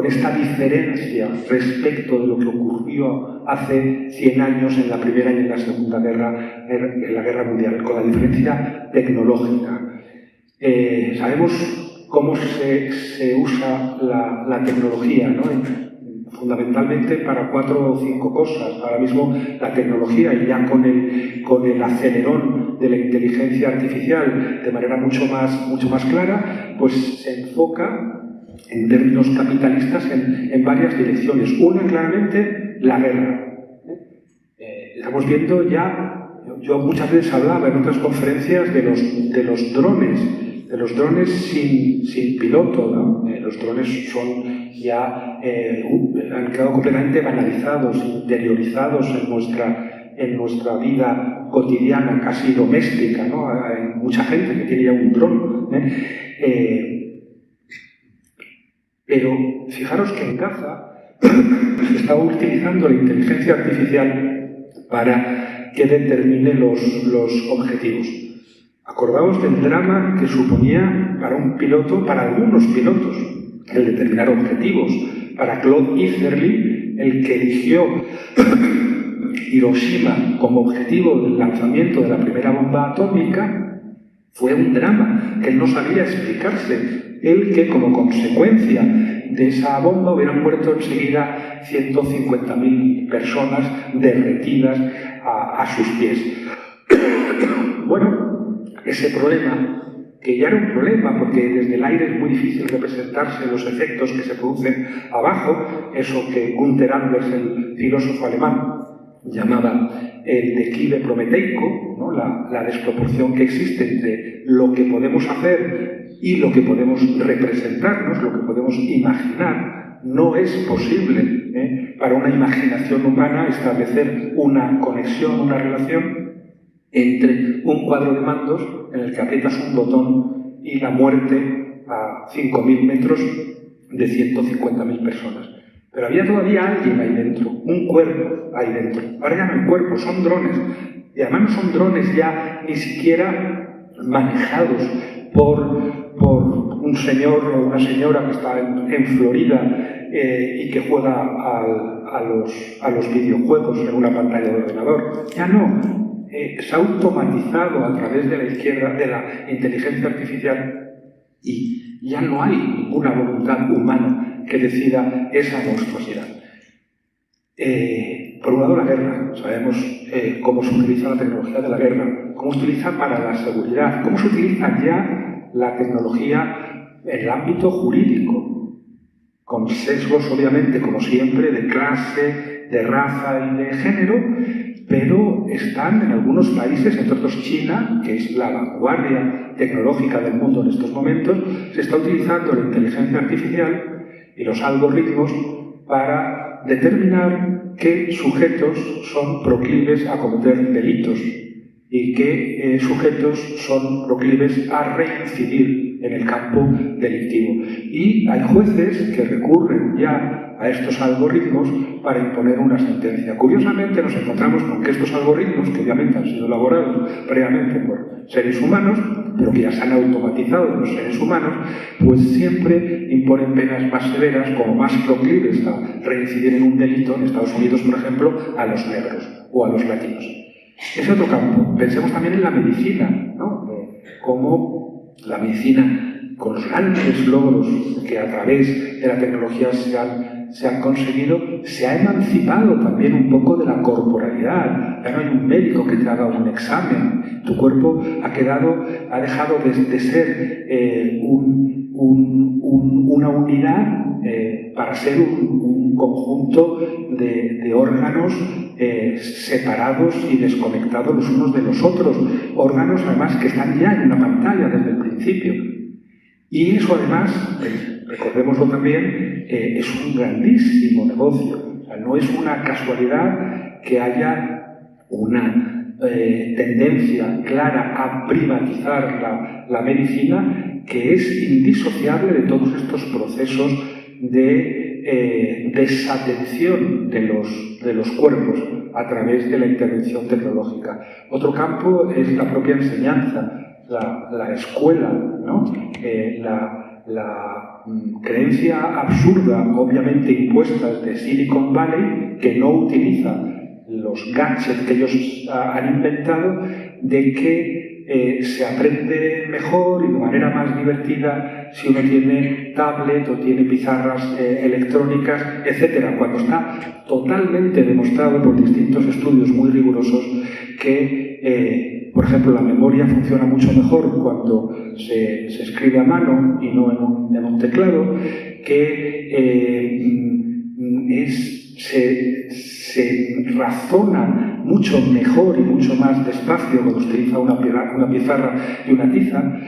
esta diferencia respecto de lo que ocurrió hace 100 años en la Primera y en la Segunda Guerra Mundial, con la diferencia tecnológica. Sabemos cómo se usa la tecnología, ¿no? Fundamentalmente para 4 o 5 cosas. Ahora mismo la tecnología, y ya con el acelerón de la inteligencia artificial de manera mucho más clara, pues se enfoca en términos capitalistas en varias direcciones. Una, claramente, la guerra. Estamos viendo ya, yo muchas veces hablaba en otras conferencias de los drones sin piloto, ¿no? Los drones son ya han quedado completamente banalizados, interiorizados en nuestra vida cotidiana, casi doméstica, ¿no? Hay mucha gente que tiene ya un dron, pero fijaros que en Gaza se está utilizando la inteligencia artificial para que determine los objetivos. Acordaos del drama que suponía para algunos pilotos, el determinar objetivos. Para Claude Easterly, el que eligió Hiroshima como objetivo del lanzamiento de la primera bomba atómica, fue un drama que él no sabía explicarse. Él que, como consecuencia de esa bomba, hubieran muerto enseguida 150.000 personas derretidas a sus pies. Bueno, ese problema, que ya era un problema, porque desde el aire es muy difícil representarse los efectos que se producen abajo, eso que Günther Anders, el filósofo alemán, llamaba el declive prometeico, ¿no? La desproporción que existe entre lo que podemos hacer y lo que podemos representarnos, lo que podemos imaginar. No es posible para una imaginación humana establecer una conexión, una relación entre un cuadro de mandos en el que aprietas un botón y la muerte a 5.000 metros de 150.000 personas. Pero había todavía alguien ahí dentro, un cuerpo ahí dentro. Ahora ya no hay cuerpo, son drones. Y además no son drones ya ni siquiera manejados por un señor o una señora que está en Florida y que juega a los videojuegos en una pantalla de ordenador. Ya no. Se ha automatizado a través de la inteligencia artificial, y ya no hay ninguna voluntad humana que decida esa monstruosidad. Por un lado, la guerra. Sabemos cómo se utiliza la tecnología de la guerra, cómo se utiliza para la seguridad, cómo se utiliza ya la tecnología en el ámbito jurídico, con sesgos, obviamente, como siempre, de clase, de raza y de género, pero están en algunos países, entre otros China, que es la vanguardia tecnológica del mundo en estos momentos, se está utilizando la inteligencia artificial y los algoritmos para determinar qué sujetos son proclives a cometer delitos y qué sujetos son proclives a reincidir en el campo delictivo. Y hay jueces que recurren ya a estos algoritmos para imponer una sentencia. Curiosamente nos encontramos con que estos algoritmos, que obviamente han sido elaborados previamente por seres humanos, pero que ya se han automatizado en los seres humanos, pues siempre imponen penas más severas, como más proclives a reincidir en un delito, en Estados Unidos, por ejemplo, a los negros o a los latinos. Es otro campo. Pensemos también en la medicina, ¿no? Como la medicina, con los grandes logros que a través de la tecnología se han conseguido, se ha emancipado también un poco de la corporalidad. Ya no hay un médico que te haga un examen. Tu cuerpo ha dejado de ser una unidad para ser un conjunto de órganos separados y desconectados los unos de los otros. Órganos, además, que están ya en una pantalla desde el principio. Y eso, además, recordémoslo también, es un grandísimo negocio. O sea, no es una casualidad que haya una tendencia clara a privatizar la medicina, que es indisociable de todos estos procesos de desatención de los cuerpos a través de la intervención tecnológica. Otro campo es la propia enseñanza, la escuela, ¿no? La creencia absurda, obviamente impuesta desde Silicon Valley, que no utiliza los gadgets que ellos han inventado, de que se aprende mejor y de manera más divertida si uno tiene tablet o tiene pizarras electrónicas, etc. Cuando está totalmente demostrado por distintos estudios muy rigurosos que, por ejemplo, la memoria funciona mucho mejor cuando se escribe a mano y no en un teclado, que se razona mucho mejor y mucho más despacio cuando se utiliza una pizarra y una tiza,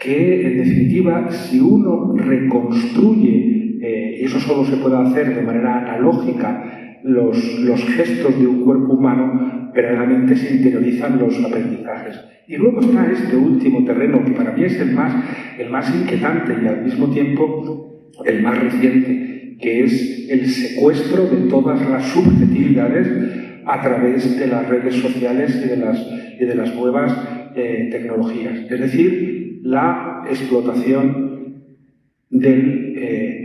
que en definitiva, si uno reconstruye, y eso solo se puede hacer de manera analógica, los gestos de un cuerpo humano, verdaderamente se interiorizan los aprendizajes. Y luego está este último terreno, que para mí es el más inquietante y al mismo tiempo el más reciente, que es el secuestro de todas las subjetividades a través de las redes sociales y de las nuevas tecnologías. Es decir, la explotación del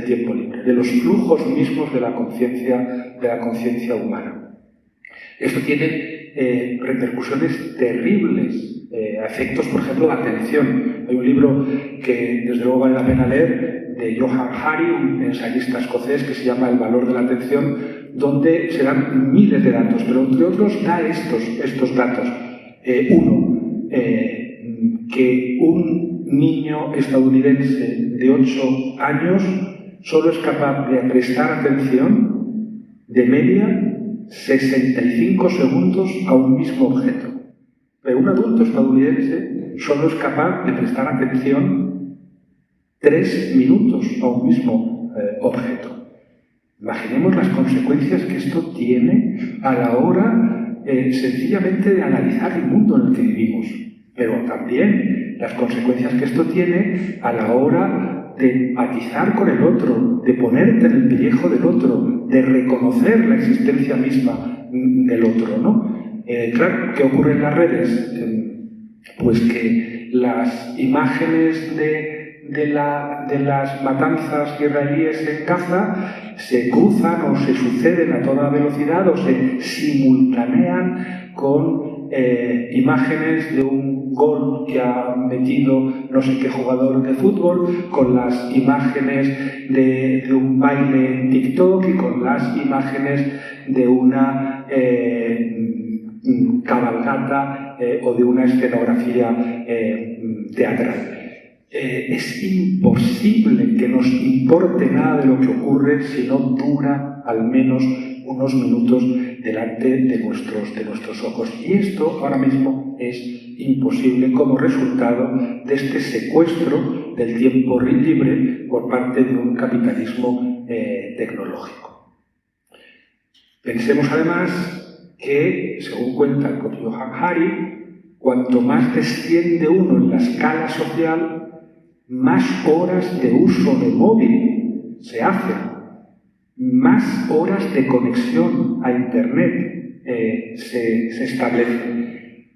tiempo libre, de los flujos mismos de la conciencia humana. Esto tiene repercusiones terribles, efectos, por ejemplo, de atención. Hay un libro que desde luego vale la pena leer, de Johann Hari, un ensayista escocés, que se llama El valor de la atención, donde se dan miles de datos, pero entre otros da estos datos. Uno, que un niño estadounidense de 8 años solo es capaz de prestar atención de media 65 segundos a un mismo objeto. Pero un adulto estadounidense solo es capaz de prestar atención 3 minutos a un mismo objeto. Imaginemos las consecuencias que esto tiene a la hora sencillamente de analizar el mundo en el que vivimos, pero también las consecuencias que esto tiene a la hora de empatizar con el otro, de ponerte en el pellejo del otro, de reconocer la existencia misma del otro, ¿no? Claro, ¿qué ocurre en las redes? Pues que las imágenes de las matanzas israelíes en Gaza se cruzan o se suceden a toda velocidad o se simultanean con imágenes de un gol que ha metido no sé qué jugador de fútbol, con las imágenes de un baile en TikTok y con las imágenes de una cabalgata o de una escenografía teatral. Es imposible que nos importe nada de lo que ocurre si no dura al menos unos minutos delante de nuestros ojos. Y esto ahora mismo es imposible como resultado de este secuestro del tiempo libre por parte de un capitalismo tecnológico. Pensemos además que, según cuenta el propio Johann Hari, cuanto más desciende uno en la escala social, más horas de uso de móvil se hacen, más horas de conexión a Internet se establecen.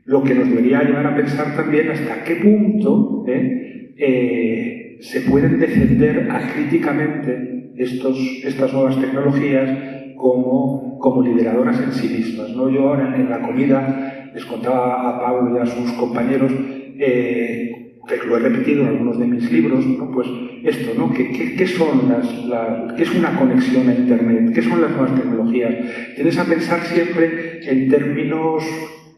Lo que nos debería llevar a pensar también hasta qué punto se pueden defender acríticamente estas nuevas tecnologías como liberadoras en sí mismas, ¿no? Yo ahora en la comida les contaba a Pablo y a sus compañeros, que lo he repetido en algunos de mis libros, ¿no? Pues esto, ¿no? ¿Qué son qué es una conexión a Internet? ¿Qué son las nuevas tecnologías? Tienes a pensar siempre en términos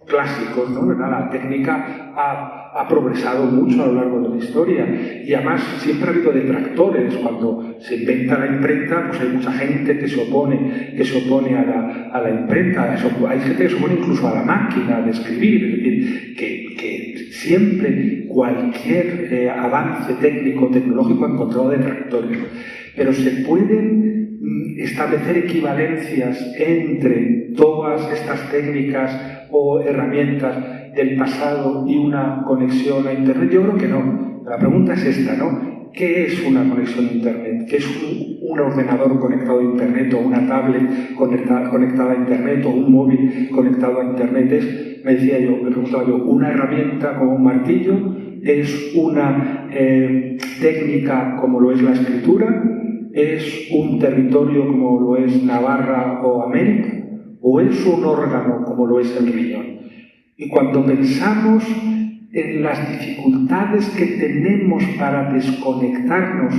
clásicos, ¿no? La técnica ha progresado mucho a lo largo de la historia y además siempre ha habido detractores. Cuando se inventa la imprenta, pues hay mucha gente que se opone a la imprenta. Hay gente que se opone incluso a la máquina de escribir. Es decir, que siempre cualquier avance técnico, tecnológico ha encontrado detractores. Pero se pueden establecer equivalencias entre todas estas técnicas o herramientas del pasado y una conexión a Internet. Yo creo que no. La pregunta es esta, ¿no? ¿Qué es una conexión a Internet? ¿Qué es un ordenador conectado a Internet o una tablet conectada a Internet o un móvil conectado a Internet? Me preguntaba yo, ¿una herramienta como un martillo? ¿Es una técnica como lo es la escritura? ¿Es un territorio como lo es Navarra o América? ¿O es un órgano como lo es el riñón? Y cuando pensamos en las dificultades que tenemos para desconectarnos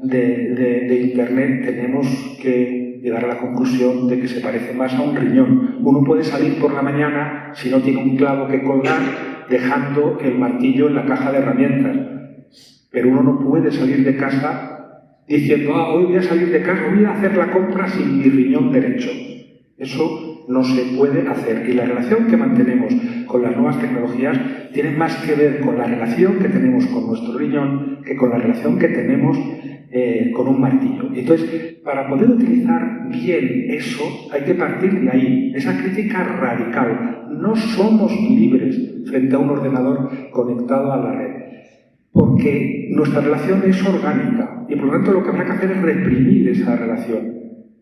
de Internet, tenemos que llegar a la conclusión de que se parece más a un riñón. Uno puede salir por la mañana si no tiene un clavo que colgar, dejando el martillo en la caja de herramientas. Pero uno no puede salir de casa diciendo, hoy voy a salir de casa, voy a hacer la compra sin mi riñón derecho. Eso no se puede hacer. Y la relación que mantenemos con las nuevas tecnologías tiene más que ver con la relación que tenemos con nuestro riñón que con la relación que tenemos con un martillo. Entonces, para poder utilizar bien eso, hay que partir de ahí, esa crítica radical. No somos libres frente a un ordenador conectado a la red, porque nuestra relación es orgánica y por lo tanto lo que habrá que hacer es reprimir esa relación.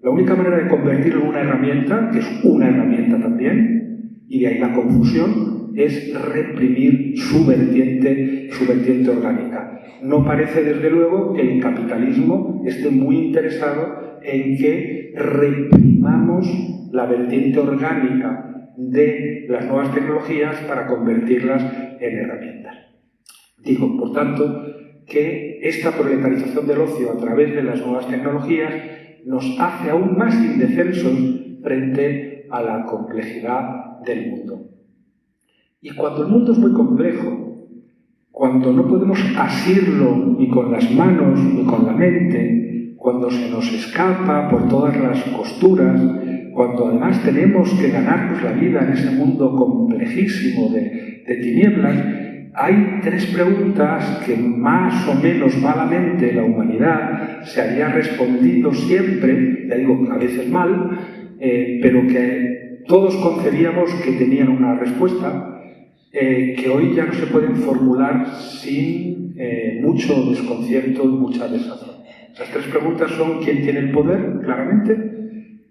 La única manera de convertirlo en una herramienta, que es una herramienta también, y de ahí la confusión, es reprimir su vertiente orgánica. No parece, desde luego, que el capitalismo esté muy interesado en que reprimamos la vertiente orgánica de las nuevas tecnologías para convertirlas en herramientas. Digo, por tanto, que esta proletarización del ocio a través de las nuevas tecnologías nos hace aún más indefensos frente a la complejidad del mundo. Y cuando el mundo es muy complejo, cuando no podemos asirlo ni con las manos ni con la mente, cuando se nos escapa por todas las costuras, cuando además tenemos que ganarnos la vida en ese mundo complejísimo de tinieblas, hay tres preguntas que más o menos malamente la humanidad se había respondido siempre, ya digo, a veces mal, pero que todos concebíamos que tenían una respuesta, que hoy ya no se pueden formular sin mucho desconcierto y mucha desazón. Las tres preguntas son: ¿quién tiene el poder? Claramente.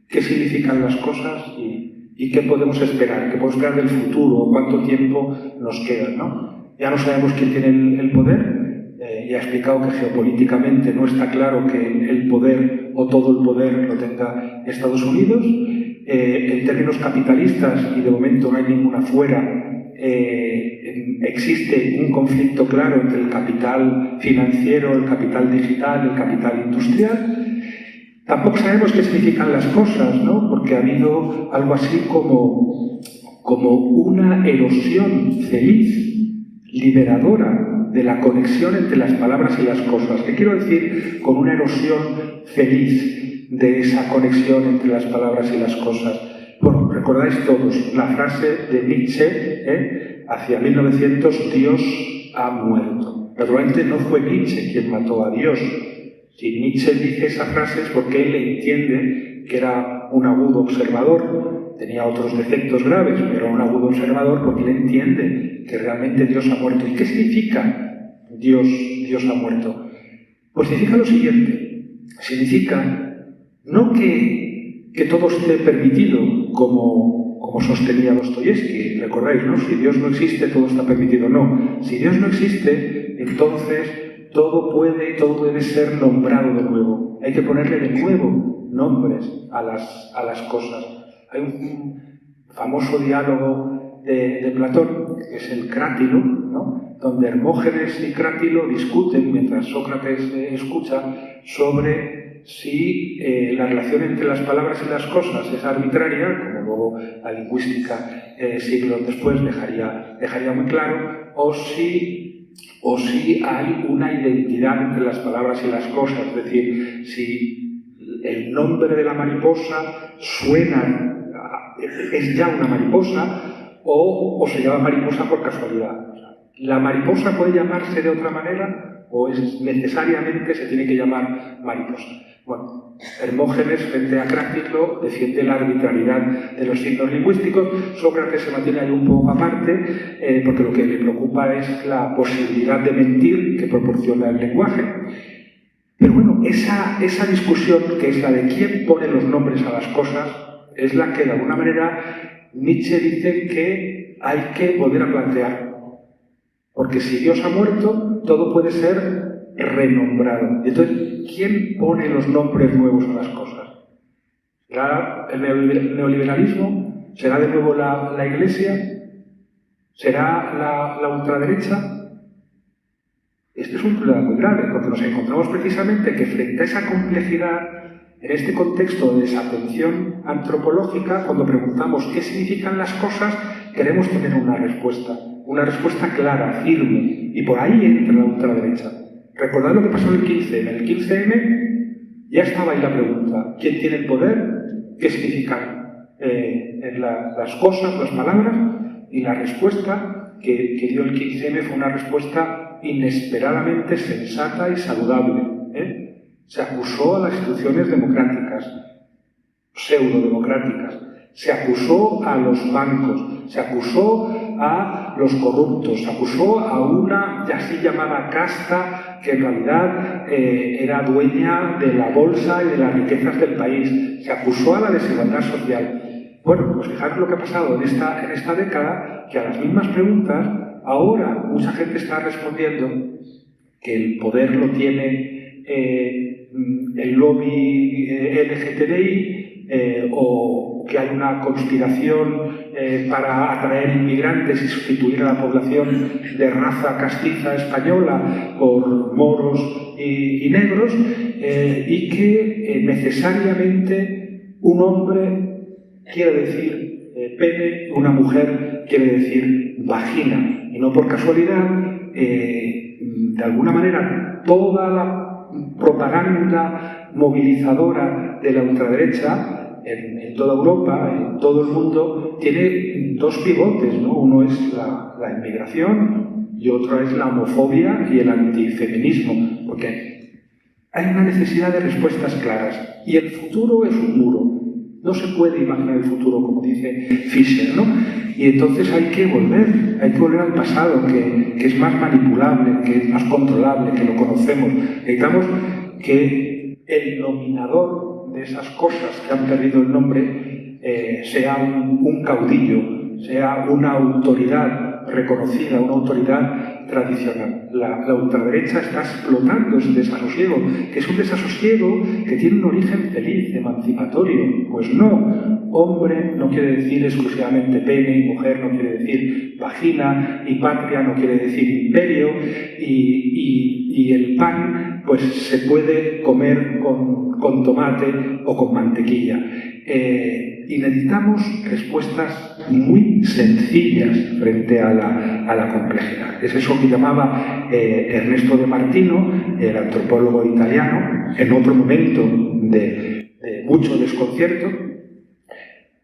¿Qué significan las cosas? ¿Y qué podemos esperar? ¿Qué podemos esperar del futuro? ¿Cuánto tiempo nos queda? ¿No? Ya no sabemos quién tiene el poder. Ya he explicado que geopolíticamente no está claro que el poder o todo el poder lo tenga Estados Unidos. En términos capitalistas, y de momento no hay ninguna fuera, existe un conflicto claro entre el capital financiero, el capital digital, el capital industrial. Tampoco sabemos qué significan las cosas, ¿no? Porque ha habido algo así como una erosión feliz, liberadora de la conexión entre las palabras y las cosas. ¿Qué quiero decir con una erosión feliz de esa conexión entre las palabras y las cosas? Bueno, recordáis todos la frase de Nietzsche, hacia 1900, Dios ha muerto. Naturalmente no fue Nietzsche quien mató a Dios. Si Nietzsche dice esa frase es porque él entiende que era un agudo observador. Tenía otros defectos graves, pero era un agudo observador porque él entiende que realmente Dios ha muerto. ¿Y qué significa Dios ha muerto? Pues significa lo siguiente. Significa no que todo esté permitido como sostenía Dostoyevsky. Recordáis, ¿no? Si Dios no existe, todo está permitido. No. Si Dios no existe, entonces todo puede y todo debe ser nombrado de nuevo. Hay que ponerle de nuevo nombres a las cosas. Hay un famoso diálogo de Platón, que es el Crátilo, ¿no? Donde Hermógenes y Crátilo discuten, mientras Sócrates escucha, sobre si la relación entre las palabras y las cosas es arbitraria, como luego la lingüística siglos después dejaría muy claro, o si hay una identidad entre las palabras y las cosas, es decir, si el nombre de la mariposa es ya una mariposa o se llama mariposa por casualidad. ¿La mariposa puede llamarse de otra manera o necesariamente se tiene que llamar mariposa? Bueno, Hermógenes, frente a Cráciclo, defiende la arbitrariedad de los signos lingüísticos. Sócrates se mantiene ahí un poco aparte, porque lo que le preocupa es la posibilidad de mentir que proporciona el lenguaje. Pero bueno, esa discusión, que es la de quién pone los nombres a las cosas, es la que de alguna manera Nietzsche dice que hay que volver a plantear. Porque si Dios ha muerto, todo puede ser renombrado. Entonces, ¿quién pone los nombres nuevos a las cosas? ¿Será el neoliberalismo? ¿Será de nuevo la Iglesia? ¿Será la ultraderecha? Este es un problema muy grave, porque nos encontramos precisamente que frente a esa complejidad, en este contexto de desatención antropológica, cuando preguntamos qué significan las cosas, queremos tener una respuesta clara, firme, y por ahí entra la ultraderecha. Recordad lo que pasó en el 15M. En el 15M ya estaba ahí la pregunta: ¿quién tiene el poder? ¿Qué significan las cosas, las palabras? Y la respuesta que dio el 15M fue una respuesta inesperadamente sensata y saludable. Se acusó a las instituciones democráticas, pseudo-democráticas, se acusó a los bancos, se acusó a los corruptos, se acusó a una ya así llamada casta que en realidad era dueña de la bolsa y de las riquezas del país, se acusó a la desigualdad social. Bueno, pues fijaros lo que ha pasado en esta década, que a las mismas preguntas ahora mucha gente está respondiendo que el poder lo tiene el lobby LGTBI, o que hay una conspiración para atraer inmigrantes y sustituir a la población de raza castiza española por moros y negros, y que necesariamente un hombre quiere decir pene, una mujer quiere decir vagina, y no por casualidad. De alguna manera, toda la propaganda movilizadora de la ultraderecha en toda Europa, en todo el mundo, tiene dos pivotes, ¿no? Uno es la inmigración y otro es la homofobia y el antifeminismo, porque hay una necesidad de respuestas claras. Y el futuro es un muro. No se puede imaginar el futuro, como dice Fischer, ¿no? Y entonces hay que volver al pasado, que es más manipulable, que es más controlable, que lo conocemos. Necesitamos que el nominador de esas cosas que han perdido el nombre sea un caudillo, sea una autoridad reconocida, una autoridad tradicional. La ultraderecha está explotando ese desasosiego, que es un desasosiego que tiene un origen feliz, emancipatorio. Pues no, hombre no quiere decir exclusivamente pene, y mujer no quiere decir vagina, y patria no quiere decir imperio, y el pan pues se puede comer con tomate o con mantequilla. Y necesitamos respuestas muy sencillas frente a la complejidad. Es eso que llamaba Ernesto de Martino, el antropólogo italiano, en otro momento de mucho desconcierto,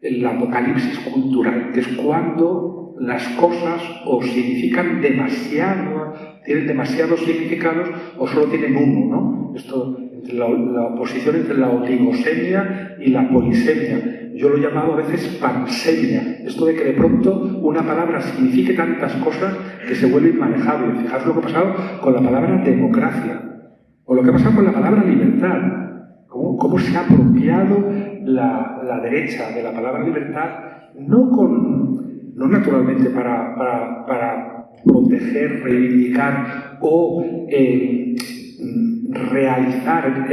el apocalipsis cultural, que es cuando las cosas o significan demasiado, tienen demasiados significados o solo tienen uno, ¿no? Esto, la oposición entre la oligosemia y la polisemia. Yo lo he llamado a veces pansemia. Esto de que de pronto una palabra signifique tantas cosas que se vuelve inmanejable. Fijaos lo que ha pasado con la palabra democracia, o lo que ha pasado con la palabra libertad. Cómo se ha apropiado la derecha de la palabra libertad, no naturalmente para proteger, reivindicar o realizar,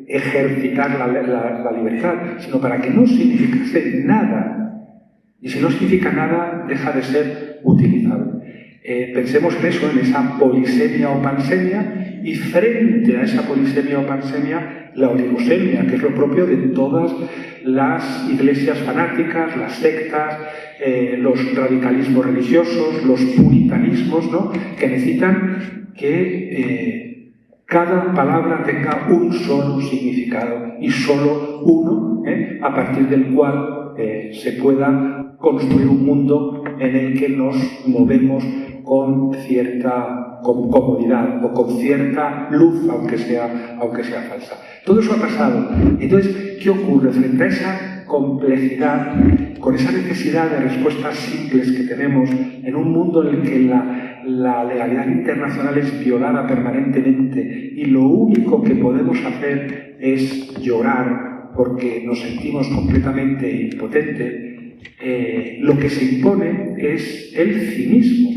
ejercitar la libertad, sino para que no significase nada. Y si no significa nada, deja de ser utilizable. Pensemos en eso, en esa polisemia o pansemia, y frente a esa polisemia o pansemia, la oligosemia, que es lo propio de todas las iglesias fanáticas, las sectas, los radicalismos religiosos, los puritanismos, ¿no?, que necesitan que cada palabra tenga un solo significado y solo uno, a partir del cual se pueda construir un mundo en el que nos movemos con cierta comodidad o con cierta luz, aunque sea falsa. Todo eso ha pasado. Entonces, ¿qué ocurre frente a esa complejidad, con esa necesidad de respuestas simples que tenemos en un mundo en el que la legalidad internacional es violada permanentemente y lo único que podemos hacer es llorar porque nos sentimos completamente impotentes? Lo que se impone es el cinismo,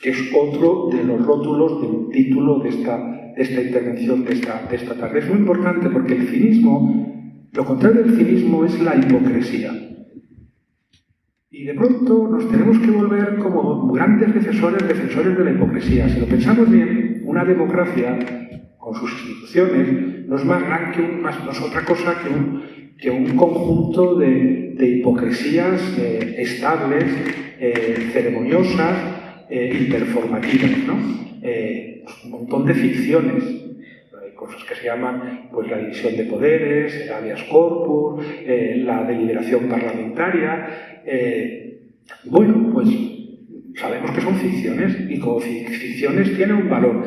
que es otro de los rótulos del título de esta intervención de esta tarde. Es muy importante porque el cinismo, lo contrario del cinismo es la hipocresía. Y de pronto nos tenemos que volver como grandes defensores de la hipocresía. Si lo pensamos bien, una democracia con sus instituciones no es más grande no es otra cosa que un conjunto de hipocresías estables, ceremoniosas y performativas, ¿no? Un montón de ficciones. Hay cosas que se llaman pues, la división de poderes, el habeas corpus, la deliberación parlamentaria. Bueno, pues sabemos que son ficciones y como ficciones tienen un valor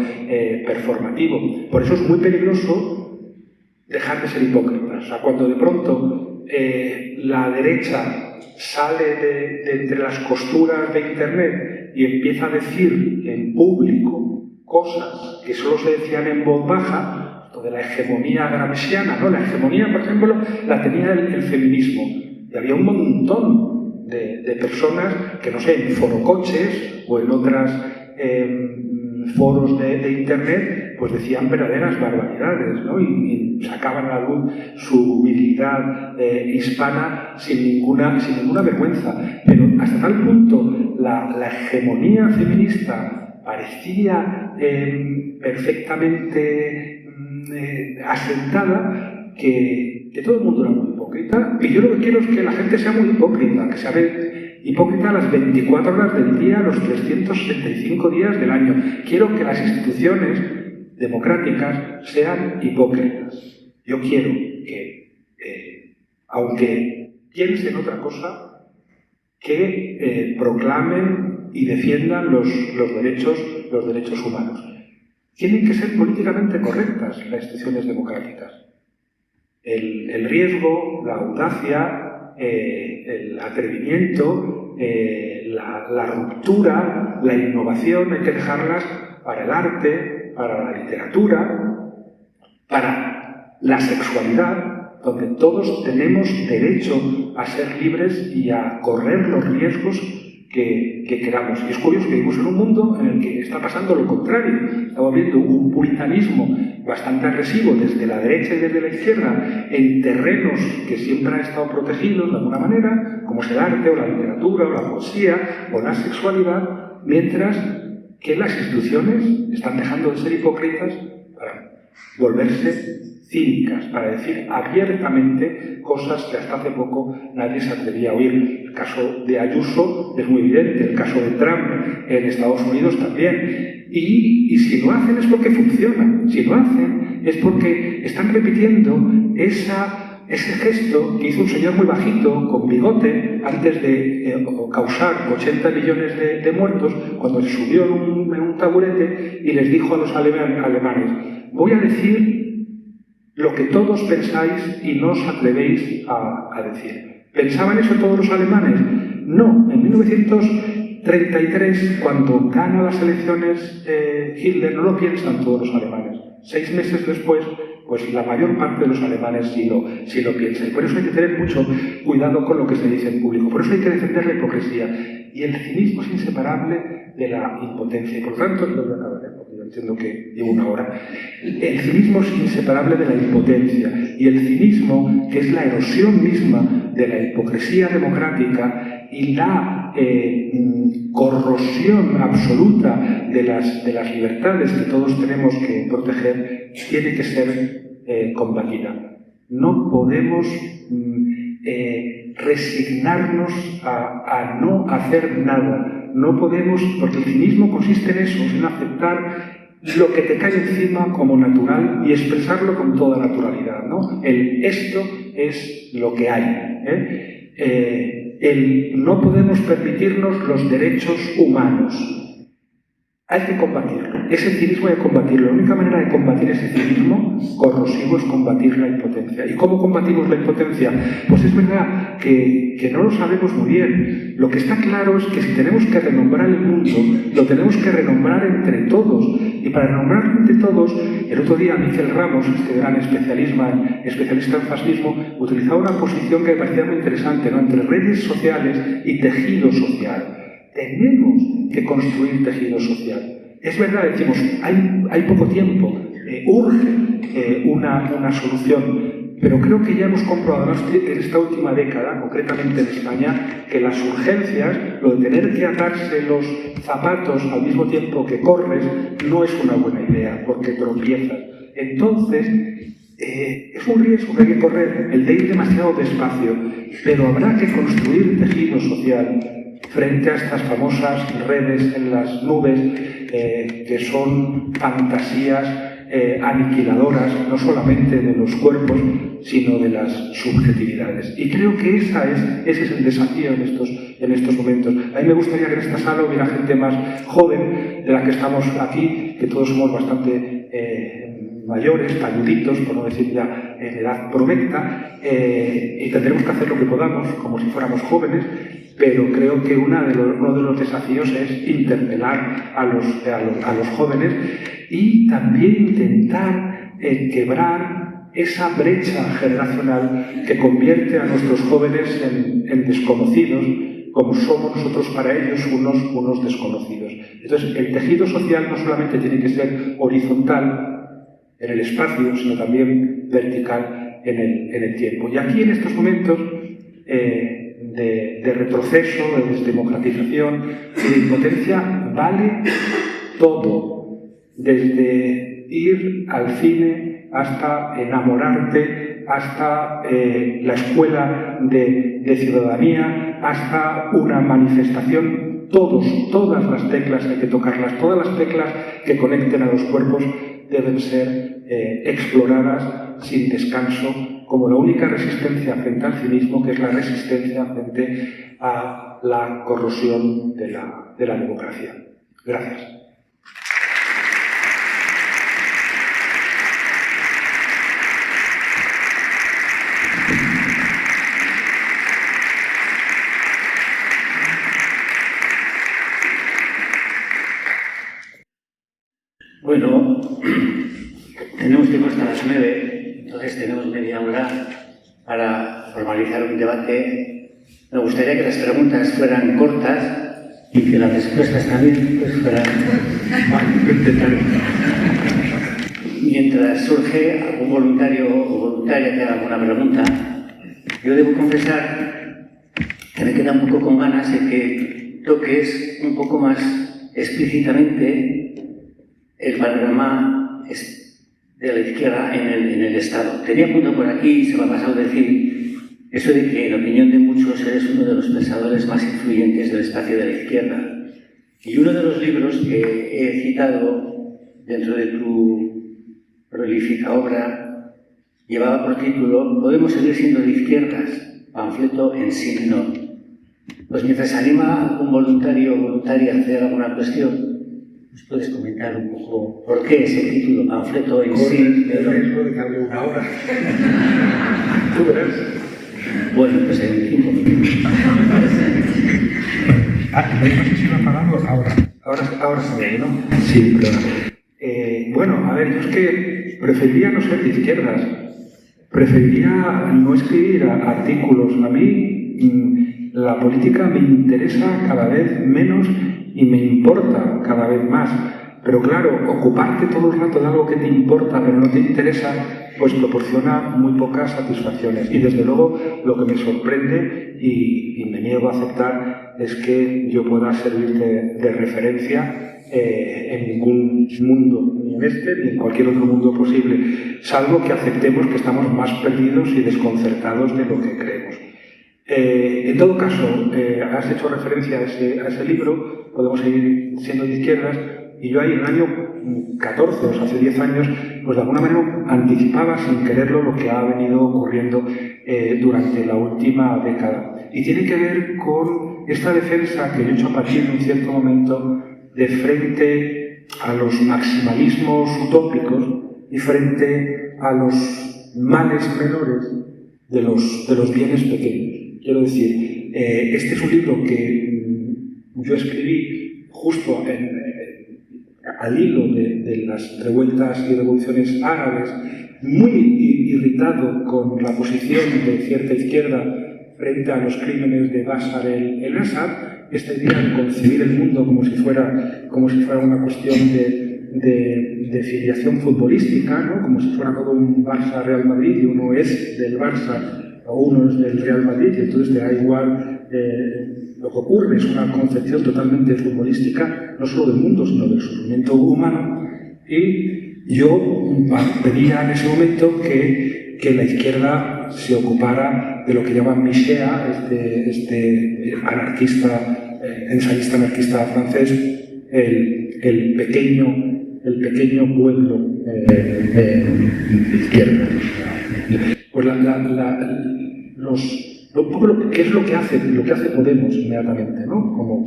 performativo. Por eso es muy peligroso dejar de ser hipócritas. O sea, cuando de pronto la derecha sale de entre las costuras de Internet y empieza a decir en público cosas que solo se decían en voz baja, de la hegemonía gramsciana, ¿no? La hegemonía, por ejemplo, la tenía el feminismo. Y había un montón de personas que, no sé, en forocoches o en otras foros de Internet, pues decían verdaderas barbaridades, ¿no? Y sacaban a la luz su virilidad hispana sin ninguna vergüenza. Pero hasta tal punto la hegemonía feminista parecía perfectamente asentada que todo el mundo era muy hipócrita. Y yo lo que quiero es que la gente sea muy hipócrita, que sea hipócrita las 24 horas del día, los 365 días del año. Quiero que las instituciones democráticas sean hipócritas. Yo quiero que, aunque piensen otra cosa, que proclamen y defiendan los derechos humanos. Tienen que ser políticamente correctas las instituciones democráticas. El riesgo, la audacia, el atrevimiento, la ruptura, la innovación, hay que dejarlas para el arte, para la literatura, para la sexualidad, donde todos tenemos derecho a ser libres y a correr los riesgos que queramos. Y es curioso que vivimos en un mundo en el que está pasando lo contrario. Estamos viendo un puritanismo bastante agresivo desde la derecha y desde la izquierda en terrenos que siempre han estado protegidos de alguna manera, como es el arte o la literatura o la poesía o la sexualidad, mientras que las instituciones están dejando de ser hipócritas para volverse cínicas, para decir abiertamente cosas que hasta hace poco nadie se atrevía a oír. El caso de Ayuso es muy evidente, el caso de Trump en Estados Unidos también. Y si lo hacen es porque funciona, si lo hacen es porque están repitiendo ese gesto que hizo un señor muy bajito, con bigote, antes de causar 80 millones de muertos, cuando se subió en un taburete y les dijo a los alemanes: voy a decir lo que todos pensáis y no os atrevéis a decir. ¿Pensaban eso todos los alemanes? No. En 1933, cuando gana las elecciones Hitler, no lo piensan todos los alemanes. 6 meses después, pues la mayor parte de los alemanes sí lo piensan. Y por eso hay que tener mucho cuidado con lo que se dice en público. Por eso hay que defender la hipocresía. Y el cinismo es inseparable de la impotencia. Y por lo tanto, no voy a acabar, porque entiendo que llevo una hora. El cinismo es inseparable de la impotencia, y el cinismo, que es la erosión misma de la hipocresía democrática y la corrosión absoluta de las libertades que todos tenemos que proteger, tiene que ser combatida. No podemos resignarnos a no hacer nada. No podemos, porque el cinismo consiste en eso, en aceptar lo que te cae encima como natural y expresarlo con toda naturalidad, ¿no? Esto es lo que hay, no podemos permitirnos los derechos humanos. Hay que combatirlo. Ese cinismo hay que combatirlo. La única manera de combatir ese cinismo corrosivo es combatir la impotencia. ¿Y cómo combatimos la impotencia? Pues es verdad que no lo sabemos muy bien. Lo que está claro es que si tenemos que renombrar el mundo, lo tenemos que renombrar entre todos. Y para renombrarlo entre todos, el otro día Miquel Ramos, este gran especialista en fascismo, utilizaba una posición que me parecía muy interesante, ¿no? Entre redes sociales y tejido social. Tenemos que construir tejido social. Es verdad, decimos, hay poco tiempo, urge una solución, pero creo que ya hemos comprobado en esta última década, concretamente en España, que las urgencias, lo de tener que atarse los zapatos al mismo tiempo que corres, no es una buena idea, porque tropiezas. Entonces, es un riesgo que hay que correr, el de ir demasiado despacio, pero habrá que construir tejido social frente a estas famosas redes en las nubes que son fantasías aniquiladoras, no solamente de los cuerpos, sino de las subjetividades. Y creo que ese es el desafío en estos momentos. A mí me gustaría que en esta sala hubiera gente más joven de la que estamos aquí, que todos somos bastante mayores, pañuditos, por no decir ya en edad provecta, y tendremos que hacer lo que podamos, como si fuéramos jóvenes, pero creo que uno de los desafíos es interpelar a los jóvenes y también intentar quebrar esa brecha generacional que convierte a nuestros jóvenes en desconocidos, como somos nosotros para ellos unos desconocidos. Entonces, el tejido social no solamente tiene que ser horizontal en el espacio, sino también vertical en el tiempo. Y aquí, en estos momentos de retroceso, de desdemocratización y de impotencia, vale todo, desde ir al cine hasta enamorarte, hasta la escuela de ciudadanía, hasta una manifestación. Todas las teclas hay que tocarlas, todas las teclas que conecten a los cuerpos deben ser exploradas sin descanso, como la única resistencia frente al cinismo, que es la resistencia frente a la corrosión de la democracia. Gracias. Bueno, tenemos tiempo hasta las 9, entonces tenemos media hora para formalizar un debate. Me gustaría que las preguntas fueran cortas y que las respuestas también pues, fueran... Mientras surge algún voluntario o voluntaria que haga alguna pregunta, yo debo confesar que me queda un poco con ganas de que toques un poco más explícitamente el panorama de la izquierda en el Estado. Tenía punto por aquí, se me ha pasado decir eso de que, en opinión de muchos, eres uno de los pensadores más influyentes del espacio de la izquierda. Y uno de los libros que he citado dentro de tu prolífica obra llevaba por título «Podemos seguir siendo de izquierdas», panfleto en sí menor. Pues mientras anima a algún voluntario o voluntaria a hacer alguna cuestión, ¿nos puedes comentar un poco por qué ese título, panfleto en sí? El riesgo de que hable una hora. Tú verás. Bueno, pues en 5 minutos. No sé si lo ha apagado ahora se ve, ¿no? Sí, perdón. Bueno, a ver, yo es que preferiría no ser de izquierdas. Preferiría no escribir artículos. A mí la política me interesa cada vez menos y me importa cada vez más, Pero claro, ocuparte todo el rato de algo que te importa pero no te interesa, pues proporciona muy pocas satisfacciones. Y desde luego lo que me sorprende y me niego a aceptar es que yo pueda servir de referencia en ningún mundo, ni en este ni en cualquier otro mundo posible, salvo que aceptemos que estamos más perdidos y desconcertados de lo que creemos. En todo caso, has hecho referencia a ese libro, Podemos seguir siendo de izquierdas, y yo ahí en el año 14, o sea, hace 10 años, pues de alguna manera anticipaba sin quererlo lo que ha venido ocurriendo durante la última década. Y tiene que ver con esta defensa que yo he hecho a partir de un cierto momento de frente a los maximalismos utópicos y frente a los males menores de los bienes pequeños. Quiero decir, este es un libro que yo escribí justo al hilo de las revueltas y revoluciones árabes, muy irritado con la posición de cierta izquierda frente a los crímenes de Bashar el-Assad, esta idea de concebir el mundo como si fuera una cuestión de filiación futbolística, ¿no? Como si fuera todo un Barça-Real Madrid y uno es del Barça o uno es del Real Madrid y entonces te da igual lo que ocurre, es una concepción totalmente futbolística, no solo del mundo, sino del sufrimiento humano. Y yo pedía en ese momento que la izquierda se ocupara de lo que llaman Michéa, este anarquista, ensayista anarquista francés, el pequeño pueblo de izquierda. Pues un poco qué es lo que hace Podemos inmediatamente, ¿no? Como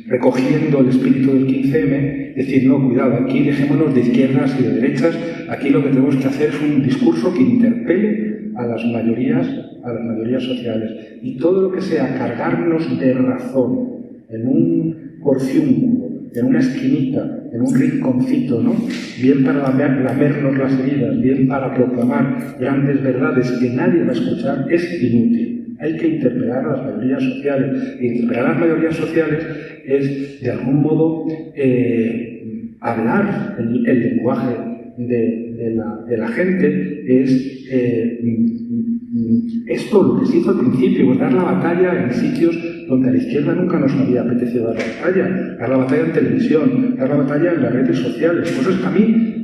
recogiendo el espíritu del 15M, decir, no, cuidado, aquí dejémonos de izquierdas y de derechas, aquí lo que tenemos que hacer es un discurso que interpele a las mayorías sociales. Y todo lo que sea cargarnos de razón en un porciúnculo, en una esquinita, en un rinconcito, ¿no? Bien para lamernos las heridas, bien para proclamar grandes verdades que nadie va a escuchar, es inútil. Hay que interpelar a las mayorías sociales. Y interpelar a las mayorías sociales es, de algún modo, hablar el lenguaje de la gente, es esto lo que se hizo al principio, pues dar la batalla en sitios donde a la izquierda nunca nos había apetecido dar la batalla, dar la batalla en televisión, dar la batalla en las redes sociales, cosas que a mí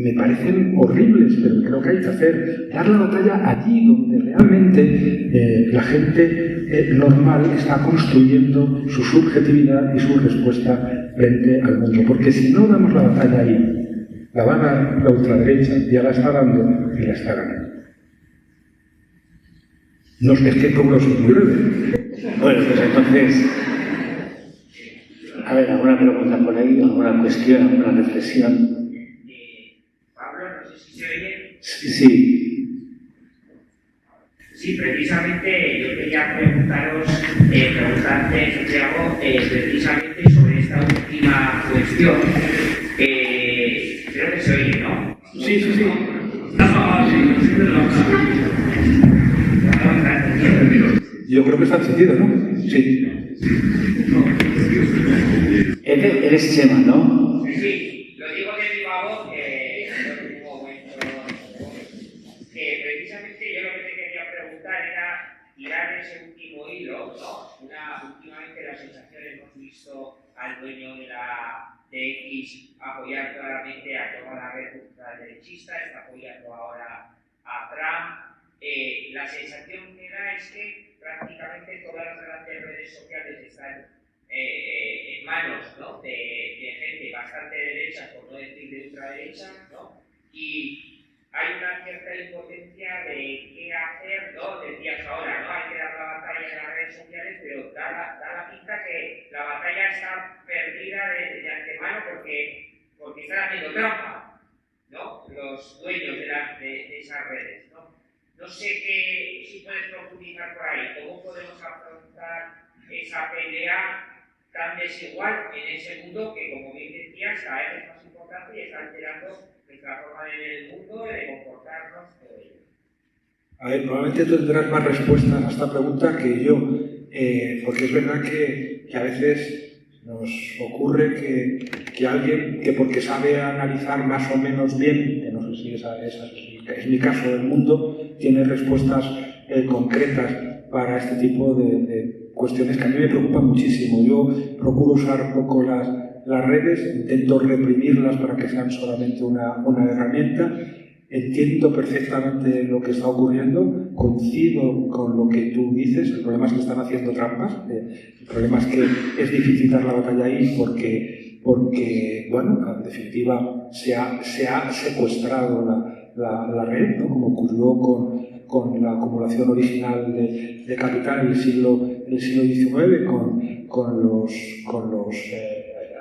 me parecen horribles, pero creo que hay que hacer, dar la batalla allí donde realmente la gente normal está construyendo su subjetividad y su respuesta frente al mundo, porque si no damos la batalla ahí, la va a dar la ultraderecha, ya la está dando y la está ganando. No es que todo es muy breve. Bueno, pues entonces, a ver, ¿alguna pregunta por ahí? ¿Alguna cuestión? ¿Alguna reflexión? Pablo, no sé si se oye. Sí. Sí, precisamente yo quería preguntarte, Santiago, precisamente sobre esta última cuestión. Creo que se oye, ¿no? Sí. Yo creo que está encendido, ¿no? Sí. Eres Chema, ¿no? Sí, lo digo de viva voz, que precisamente yo lo que te quería preguntar era tirar ese último hilo, ¿no? Últimamente la sensación hemos visto al dueño de X apoyar claramente a toda la red ultraderechista, está apoyando ahora a Trump. La sensación que da es que prácticamente todas las grandes redes sociales están en manos, ¿no? de gente bastante derecha, por no decir de ultraderecha, ¿no? Y hay una cierta impotencia de qué hacer, ¿no? Decías ahora, ¿no? Hay que dar la batalla en las redes sociales, pero da la pinta que la batalla está perdida de antemano porque están haciendo trampa, ¿no? Los dueños de esas redes, ¿no? No sé si puedes profundizar por ahí, cómo podemos afrontar esa pelea tan desigual en ese mundo que, como bien decías, cada vez es más importante y está alterando nuestra forma de ver el mundo, de comportarnos, todo ello. A ver, probablemente tú tendrás más respuestas a esta pregunta que yo, porque es verdad que a veces Nos ocurre que alguien que porque sabe analizar más o menos bien, que no sé si es mi caso del mundo, tiene respuestas concretas para este tipo de cuestiones que a mí me preocupan muchísimo. Yo procuro usar poco las redes, intento reprimirlas para que sean solamente una herramienta. Entiendo perfectamente lo que está ocurriendo, coincido con lo que tú dices. El problema es que están haciendo trampas, el problema es que es difícil dar la batalla ahí porque bueno, en definitiva se ha secuestrado la red, ¿no? Como ocurrió con la acumulación original de capital en el siglo XIX, con los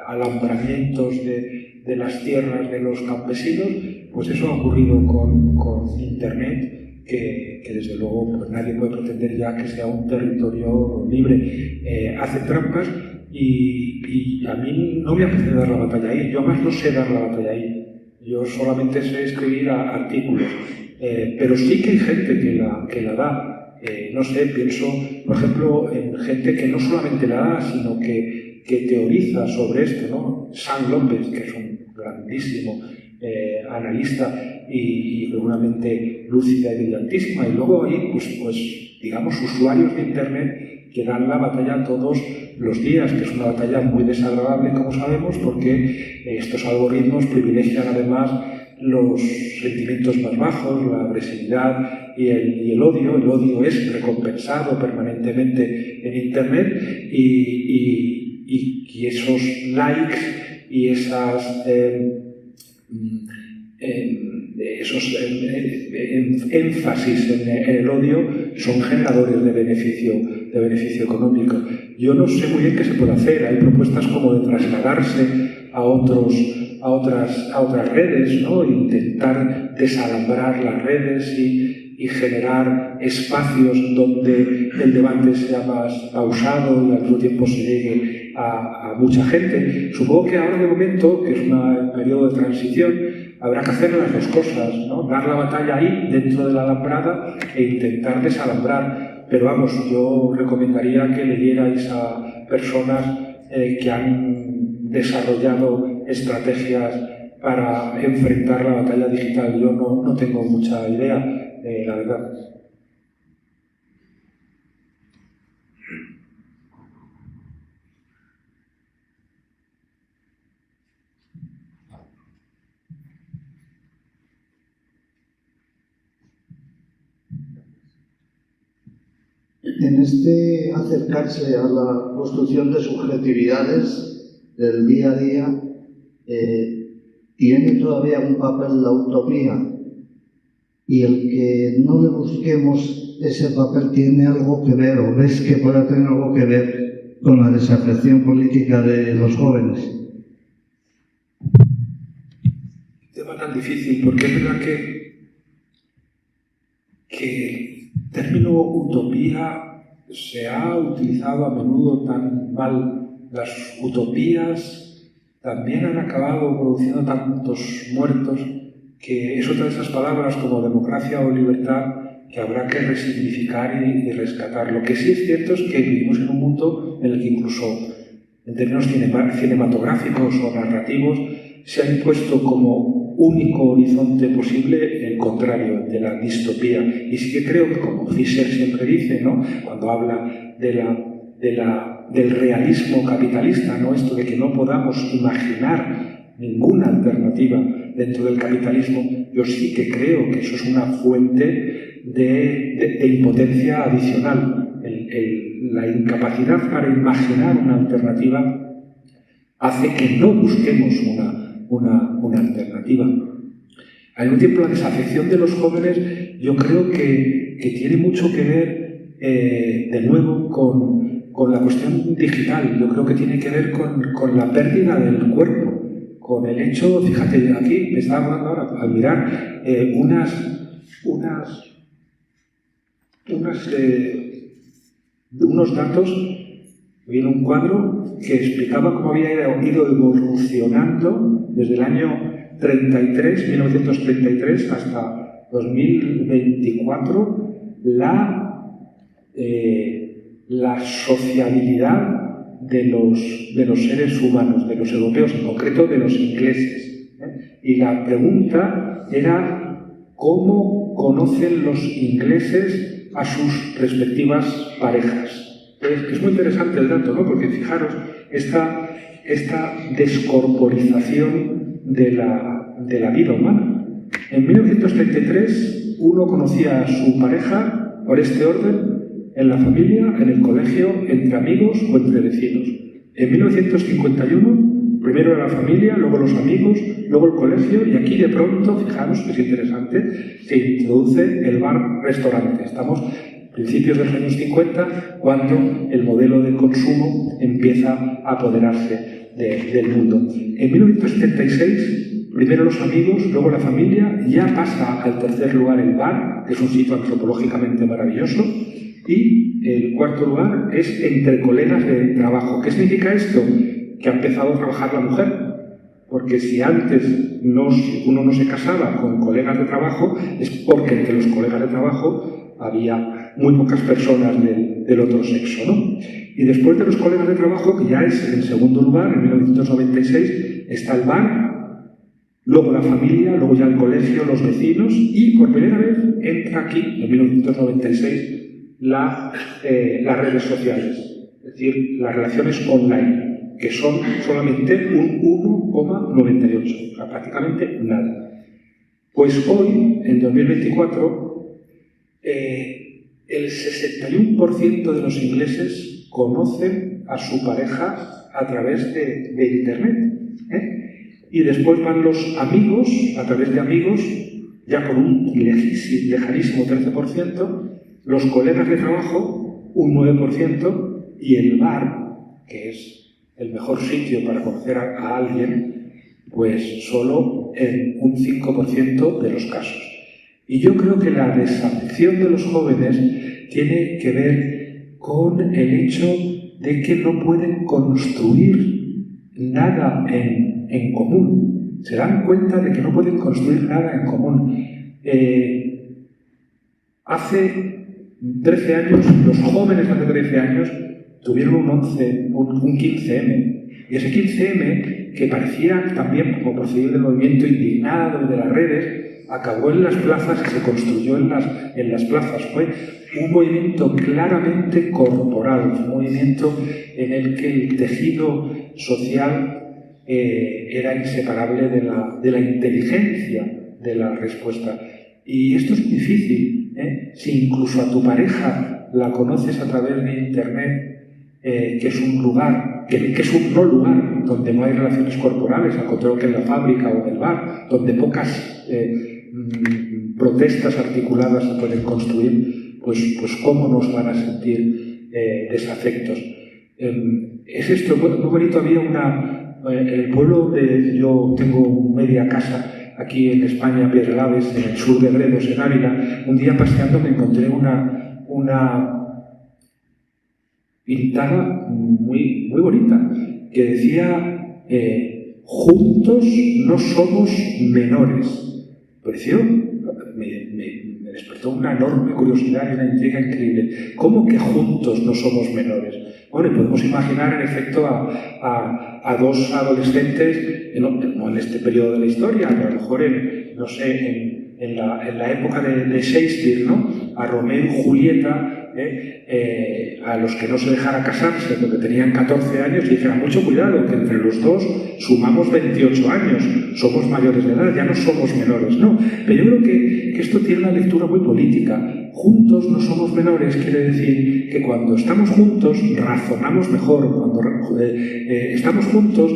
alambramientos de las tierras de los campesinos. Pues eso ha ocurrido con Internet, que desde luego pues nadie puede pretender ya que sea un territorio libre. Hacen trampas y a mí no me apetece dar la batalla ahí. Yo además no sé dar la batalla ahí. Yo solamente sé escribir artículos. Pero sí que hay gente que la da. No sé, pienso, por ejemplo, en gente que no solamente la da, sino que teoriza sobre esto, ¿no? Sam López, que es un grandísimo analista y seguramente lúcida y brillantísima, y luego hay pues digamos usuarios de Internet que dan la batalla todos los días, que es una batalla muy desagradable, como sabemos, porque estos algoritmos privilegian además los sentimientos más bajos, la agresividad y el odio. El odio es recompensado permanentemente en Internet y esos likes y esos énfasis en el odio son generadores de beneficio económico. Yo no sé muy bien qué se puede hacer. Hay propuestas como de trasladarse a otras redes, ¿no? Intentar desalambrar las redes y generar espacios donde el debate sea más pausado y al mismo tiempo se llegue a mucha gente. Supongo que ahora de momento, que es un periodo de transición, habrá que hacer las dos cosas, ¿no? Dar la batalla ahí, dentro de la alambrada, e intentar desalambrar. Pero vamos, yo recomendaría que leyerais a personas que han desarrollado estrategias para enfrentar la batalla digital. Yo no tengo mucha idea, la verdad. En este acercarse a la construcción de subjetividades del día a día, tiene todavía un papel la utopía, y el que no le busquemos ese papel tiene algo que ver, o ves que pueda tener algo que ver con la desafección política de los jóvenes. Tema tan difícil, porque es verdad que el término utopía se ha utilizado a menudo tan mal. Las utopías también han acabado produciendo tantos muertos que es otra de esas palabras como democracia o libertad que habrá que resignificar y rescatar. Lo que sí es cierto es que vivimos en un mundo en el que incluso en términos cinematográficos o narrativos se ha impuesto como único horizonte posible el contrario, de la distopía. Y sí que creo que, como Fischer siempre dice, ¿no? Cuando habla del realismo capitalista, ¿no? Esto de que no podamos imaginar ninguna alternativa dentro del capitalismo, yo sí que creo que eso es una fuente de impotencia adicional. La incapacidad para imaginar una alternativa hace que no busquemos una alternativa. Al mismo tiempo, la desafección de los jóvenes yo creo que tiene mucho que ver, de nuevo, con la cuestión digital. Yo creo que tiene que ver con la pérdida del cuerpo, con el hecho, fíjate, aquí me estaba hablando ahora al mirar unos datos. Viene un cuadro que explicaba cómo había ido evolucionando desde el año 1933 hasta 2024 la sociabilidad de los seres humanos, de los europeos, en concreto de los ingleses. Y la pregunta era ¿cómo conocen los ingleses a sus respectivas parejas? Es muy interesante el dato, ¿no? Porque fijaros, esta descorporización de la vida humana. En 1933 uno conocía a su pareja por este orden en la familia, en el colegio, entre amigos o entre vecinos. En 1951, primero era la familia, luego los amigos, luego el colegio, y aquí de pronto, fijaros que es interesante, se introduce el bar-restaurante. Estamos a principios de los años 50, cuando el modelo de consumo empieza a apoderarse del mundo. En 1976, primero los amigos, luego la familia, ya pasa al tercer lugar el bar, que es un sitio antropológicamente maravilloso, y el cuarto lugar es entre colegas de trabajo. ¿Qué significa esto? Que ha empezado a trabajar la mujer. Porque si antes uno no se casaba con colegas de trabajo, es porque entre los colegas de trabajo había muy pocas personas del otro sexo, ¿no? Y después de los colegas de trabajo, que ya es en segundo lugar, en 1996, está el bar, luego la familia, luego ya el colegio, los vecinos, y por primera vez entra aquí, en 1996, las redes sociales, es decir, las relaciones online, que son solamente un 1,98, o sea, prácticamente nada. Pues hoy, en 2024, el 61% de los ingleses conocen a su pareja a través de Internet. Y después van los amigos, a través de amigos, ya con un lejanísimo 13%, los colegas de trabajo, un 9%, y el bar, que es el mejor sitio para conocer a alguien, pues solo en un 5% de los casos. Y yo creo que la desafección de los jóvenes tiene que ver con el hecho de que no pueden construir nada en común. Se dan cuenta de que no pueden construir nada en común. Hace 13 años, los jóvenes hace 13 años tuvieron un 15M. Y ese 15M, que parecía también como proceder del movimiento indignado de las redes, acabó en las plazas y se construyó en las plazas. Fue un movimiento claramente corporal, un movimiento en el que el tejido social era inseparable de la inteligencia de la respuesta. Y esto es muy difícil, ¿eh? Si incluso a tu pareja la conoces a través de Internet, que es un lugar, que es un no lugar, donde no hay relaciones corporales, al contrario que en la fábrica o en el bar, donde pocas protestas articuladas se pueden construir, pues ¿cómo nos van a sentir desafectos? Es esto, muy bonito. Había en el pueblo donde yo tengo media casa, aquí en España, Pedralaves, en el sur de Gredos, en Ávila, un día paseando me encontré una pintada muy, muy bonita, que decía juntos no somos menores. Pareció, me despertó una enorme curiosidad y una intriga increíble. ¿Cómo que juntos no somos menores? Bueno, y podemos imaginar en efecto a dos adolescentes, no en este periodo de la historia, pero a lo mejor en la época de Shakespeare, ¿no? A Romeo y Julieta, a los que no se dejara casarse porque tenían 14 años y dijeran, mucho cuidado, que entre los dos sumamos 28 años, somos mayores de edad, ya no somos menores, no. Pero yo creo que esto tiene una lectura muy política. Juntos no somos menores quiere decir que cuando estamos juntos razonamos mejor, cuando estamos juntos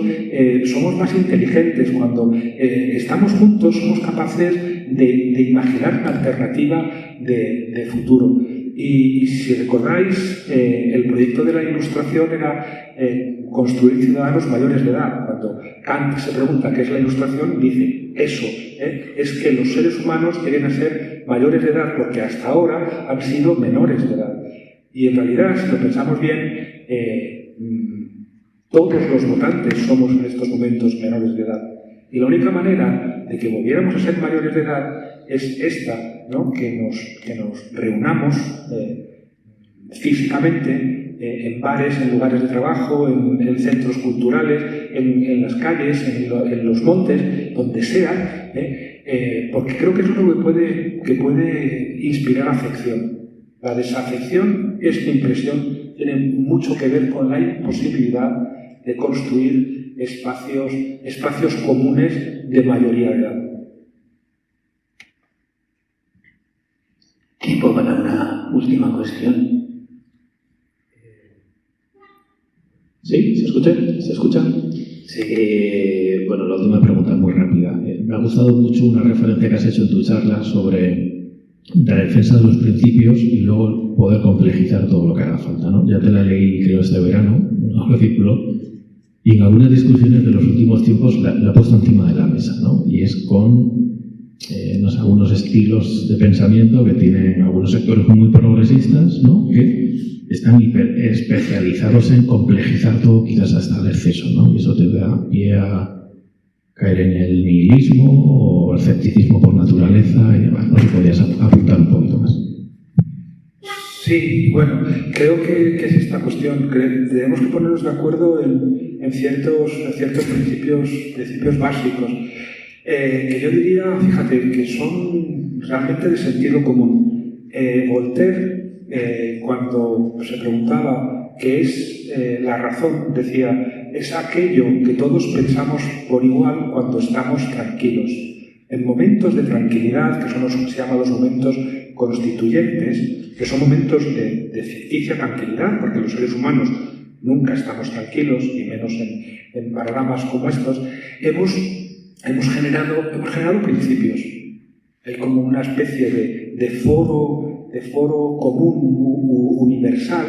somos más inteligentes, cuando estamos juntos somos capaces de imaginar una alternativa de futuro. Y si recordáis, el proyecto de la Ilustración era construir ciudadanos mayores de edad. Cuando Kant se pregunta qué es la Ilustración, dice eso, es que los seres humanos lleguen a ser mayores de edad porque hasta ahora han sido menores de edad. Y en realidad, si lo pensamos bien, todos los votantes somos en estos momentos menores de edad. Y la única manera de que volviéramos a ser mayores de edad es esta, ¿no? Que nos reunamos físicamente en bares, en lugares de trabajo, en centros culturales, en las calles, en los montes, donde sea, porque creo que es lo que puede inspirar afección. La desafección, es mi impresión, tiene mucho que ver con la imposibilidad de construir espacios comunes de mayoría de edad. Tiempo para una última cuestión. ¿Sí? ¿Se escucha? ¿Se escucha? Sí. Bueno, la última pregunta es muy rápida. Me ha gustado mucho una referencia que has hecho en tu charla sobre la defensa de los principios y luego poder complejizar todo lo que haga falta, ¿no? Ya te la leí, creo, este verano, un artículo, y en algunas discusiones de los últimos tiempos la he puesto encima de la mesa, ¿no? Y es con no sé, algunos estilos de pensamiento que tienen algunos sectores muy progresistas, ¿no? Que están especializados en complejizar todo, quizás hasta el exceso, ¿no? Y eso te da pie a caer en el nihilismo o el escepticismo por naturaleza y demás. No sé, podrías apuntar un poquito más. Sí, bueno, creo que es esta cuestión. Tenemos que ponernos de acuerdo en ciertos principios básicos. Que yo diría, fíjate, que son realmente de sentido común. Voltaire, cuando se preguntaba qué es la razón, decía, es aquello que todos pensamos por igual cuando estamos tranquilos. En momentos de tranquilidad, que son los que se llaman los momentos constituyentes, que son momentos de ficticia tranquilidad, porque los seres humanos nunca estamos tranquilos, y menos en panoramas como estos, hemos generado principios. Hay como una especie de foro común universal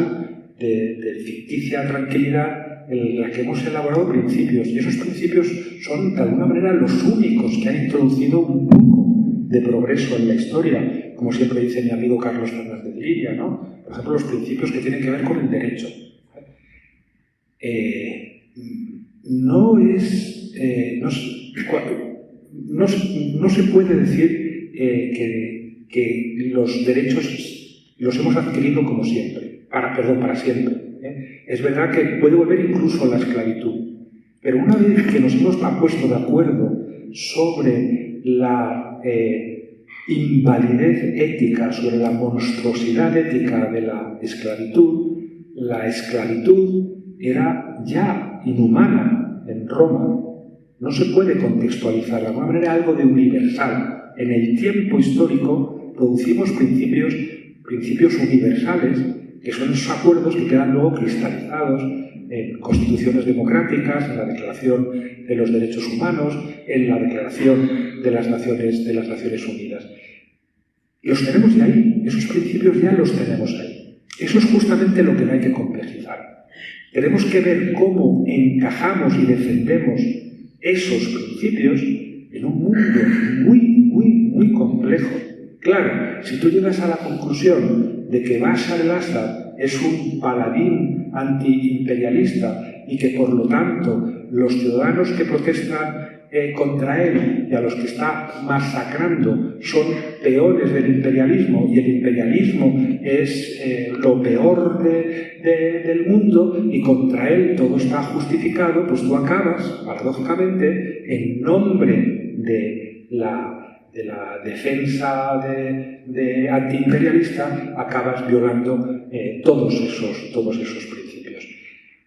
de ficticia tranquilidad en la que hemos elaborado principios. Y esos principios son, de alguna manera, los únicos que han introducido un poco de progreso en la historia, como siempre dice mi amigo Carlos Fernández de Liria, ¿no? Por ejemplo, los principios que tienen que ver con el derecho. No se puede decir que los derechos los hemos adquirido como siempre, para siempre. Es verdad que puede volver incluso a la esclavitud, pero una vez que nos hemos puesto de acuerdo sobre la invalidez ética, sobre la monstruosidad ética de la esclavitud era ya inhumana en Roma. No se puede contextualizar de alguna manera algo de universal. En el tiempo histórico producimos principios universales, que son esos acuerdos que quedan luego cristalizados en constituciones democráticas, en la Declaración de los Derechos Humanos, en la Declaración de las Naciones Unidas. Los tenemos ya ahí, esos principios ya los tenemos ahí. Eso es justamente lo que no hay que complejizar. Tenemos que ver cómo encajamos y defendemos esos principios en un mundo muy complejo. Claro, si tú llegas a la conclusión de que Bashar al-Assad es un paladín antiimperialista y que por lo tanto los ciudadanos que protestan contra él y a los que está masacrando son peores del imperialismo y el imperialismo es lo peor del mundo y contra él todo está justificado, pues tú acabas, paradójicamente, en nombre de la defensa de antiimperialista, acabas violando todos esos principios.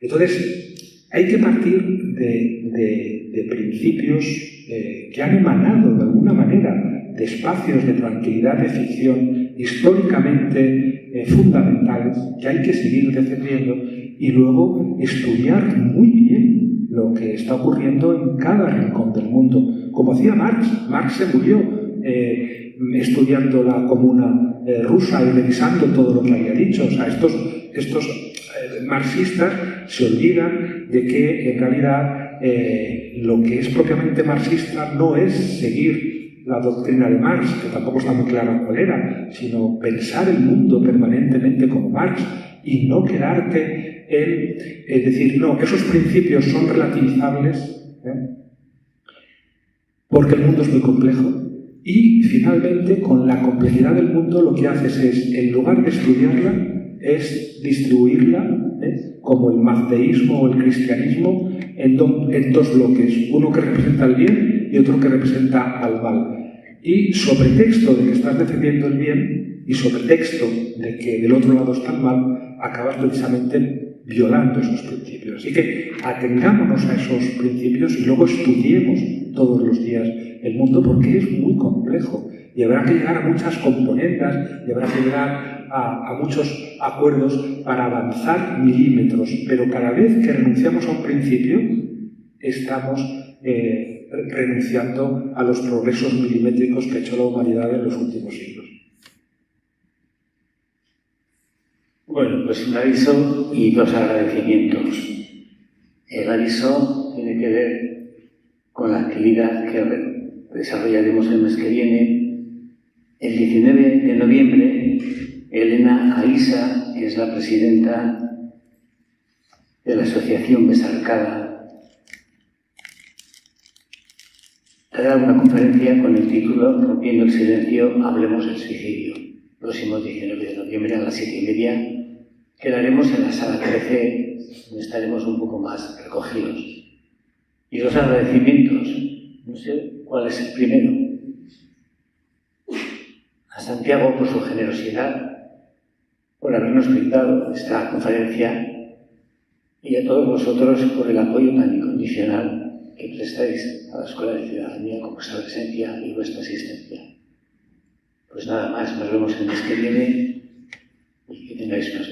Entonces, hay que partir de principios que han emanado de alguna manera de espacios de tranquilidad, de ficción históricamente fundamentales, que hay que seguir defendiendo y luego estudiar muy bien lo que está ocurriendo en cada rincón del mundo. Como hacía Marx. Marx se murió estudiando la comuna rusa y revisando todo lo que había dicho. O sea, estos marxistas se olvidan de que en realidad lo que es propiamente marxista no es seguir la doctrina de Marx, que tampoco está muy clara cuál era, sino pensar el mundo permanentemente como Marx y no quedarte en decir, no, esos principios son relativizables, porque el mundo es muy complejo. Y finalmente, con la complejidad del mundo, lo que haces es, en lugar de estudiarla, es distribuirla, como el mazdeísmo o el cristianismo en dos bloques, uno que representa el bien y otro que representa al mal. Y sobre texto de que estás defendiendo el bien y sobre texto de que del otro lado está el mal, acabas precisamente violando esos principios. Así que atengámonos a esos principios y luego estudiemos todos los días el mundo, porque es muy complejo y habrá que llegar a muchas componendas y habrá que llegar a muchos acuerdos para avanzar milímetros, pero cada vez que renunciamos a un principio estamos renunciando a los progresos milimétricos que ha hecho la humanidad en los últimos siglos. Bueno, pues un aviso y dos agradecimientos. El aviso tiene que ver con la actividad que desarrollaremos el mes que viene. El 19 de noviembre, Elena Aisa, que es la presidenta de la Asociación Besarcada, dará una conferencia con el título Rompiendo el silencio, hablemos del suicidio. Próximo 19 de noviembre a las 7:30. Quedaremos en la sala 13, donde estaremos un poco más recogidos. Y los agradecimientos, no sé cuál es el primero. A Santiago por su generosidad, por habernos brindado esta conferencia, y a todos vosotros por el apoyo tan incondicional que prestáis a la Escuela de Ciudadanía con vuestra presencia y vuestra asistencia. Pues nada más, nos vemos el mes que viene y que tengáis unas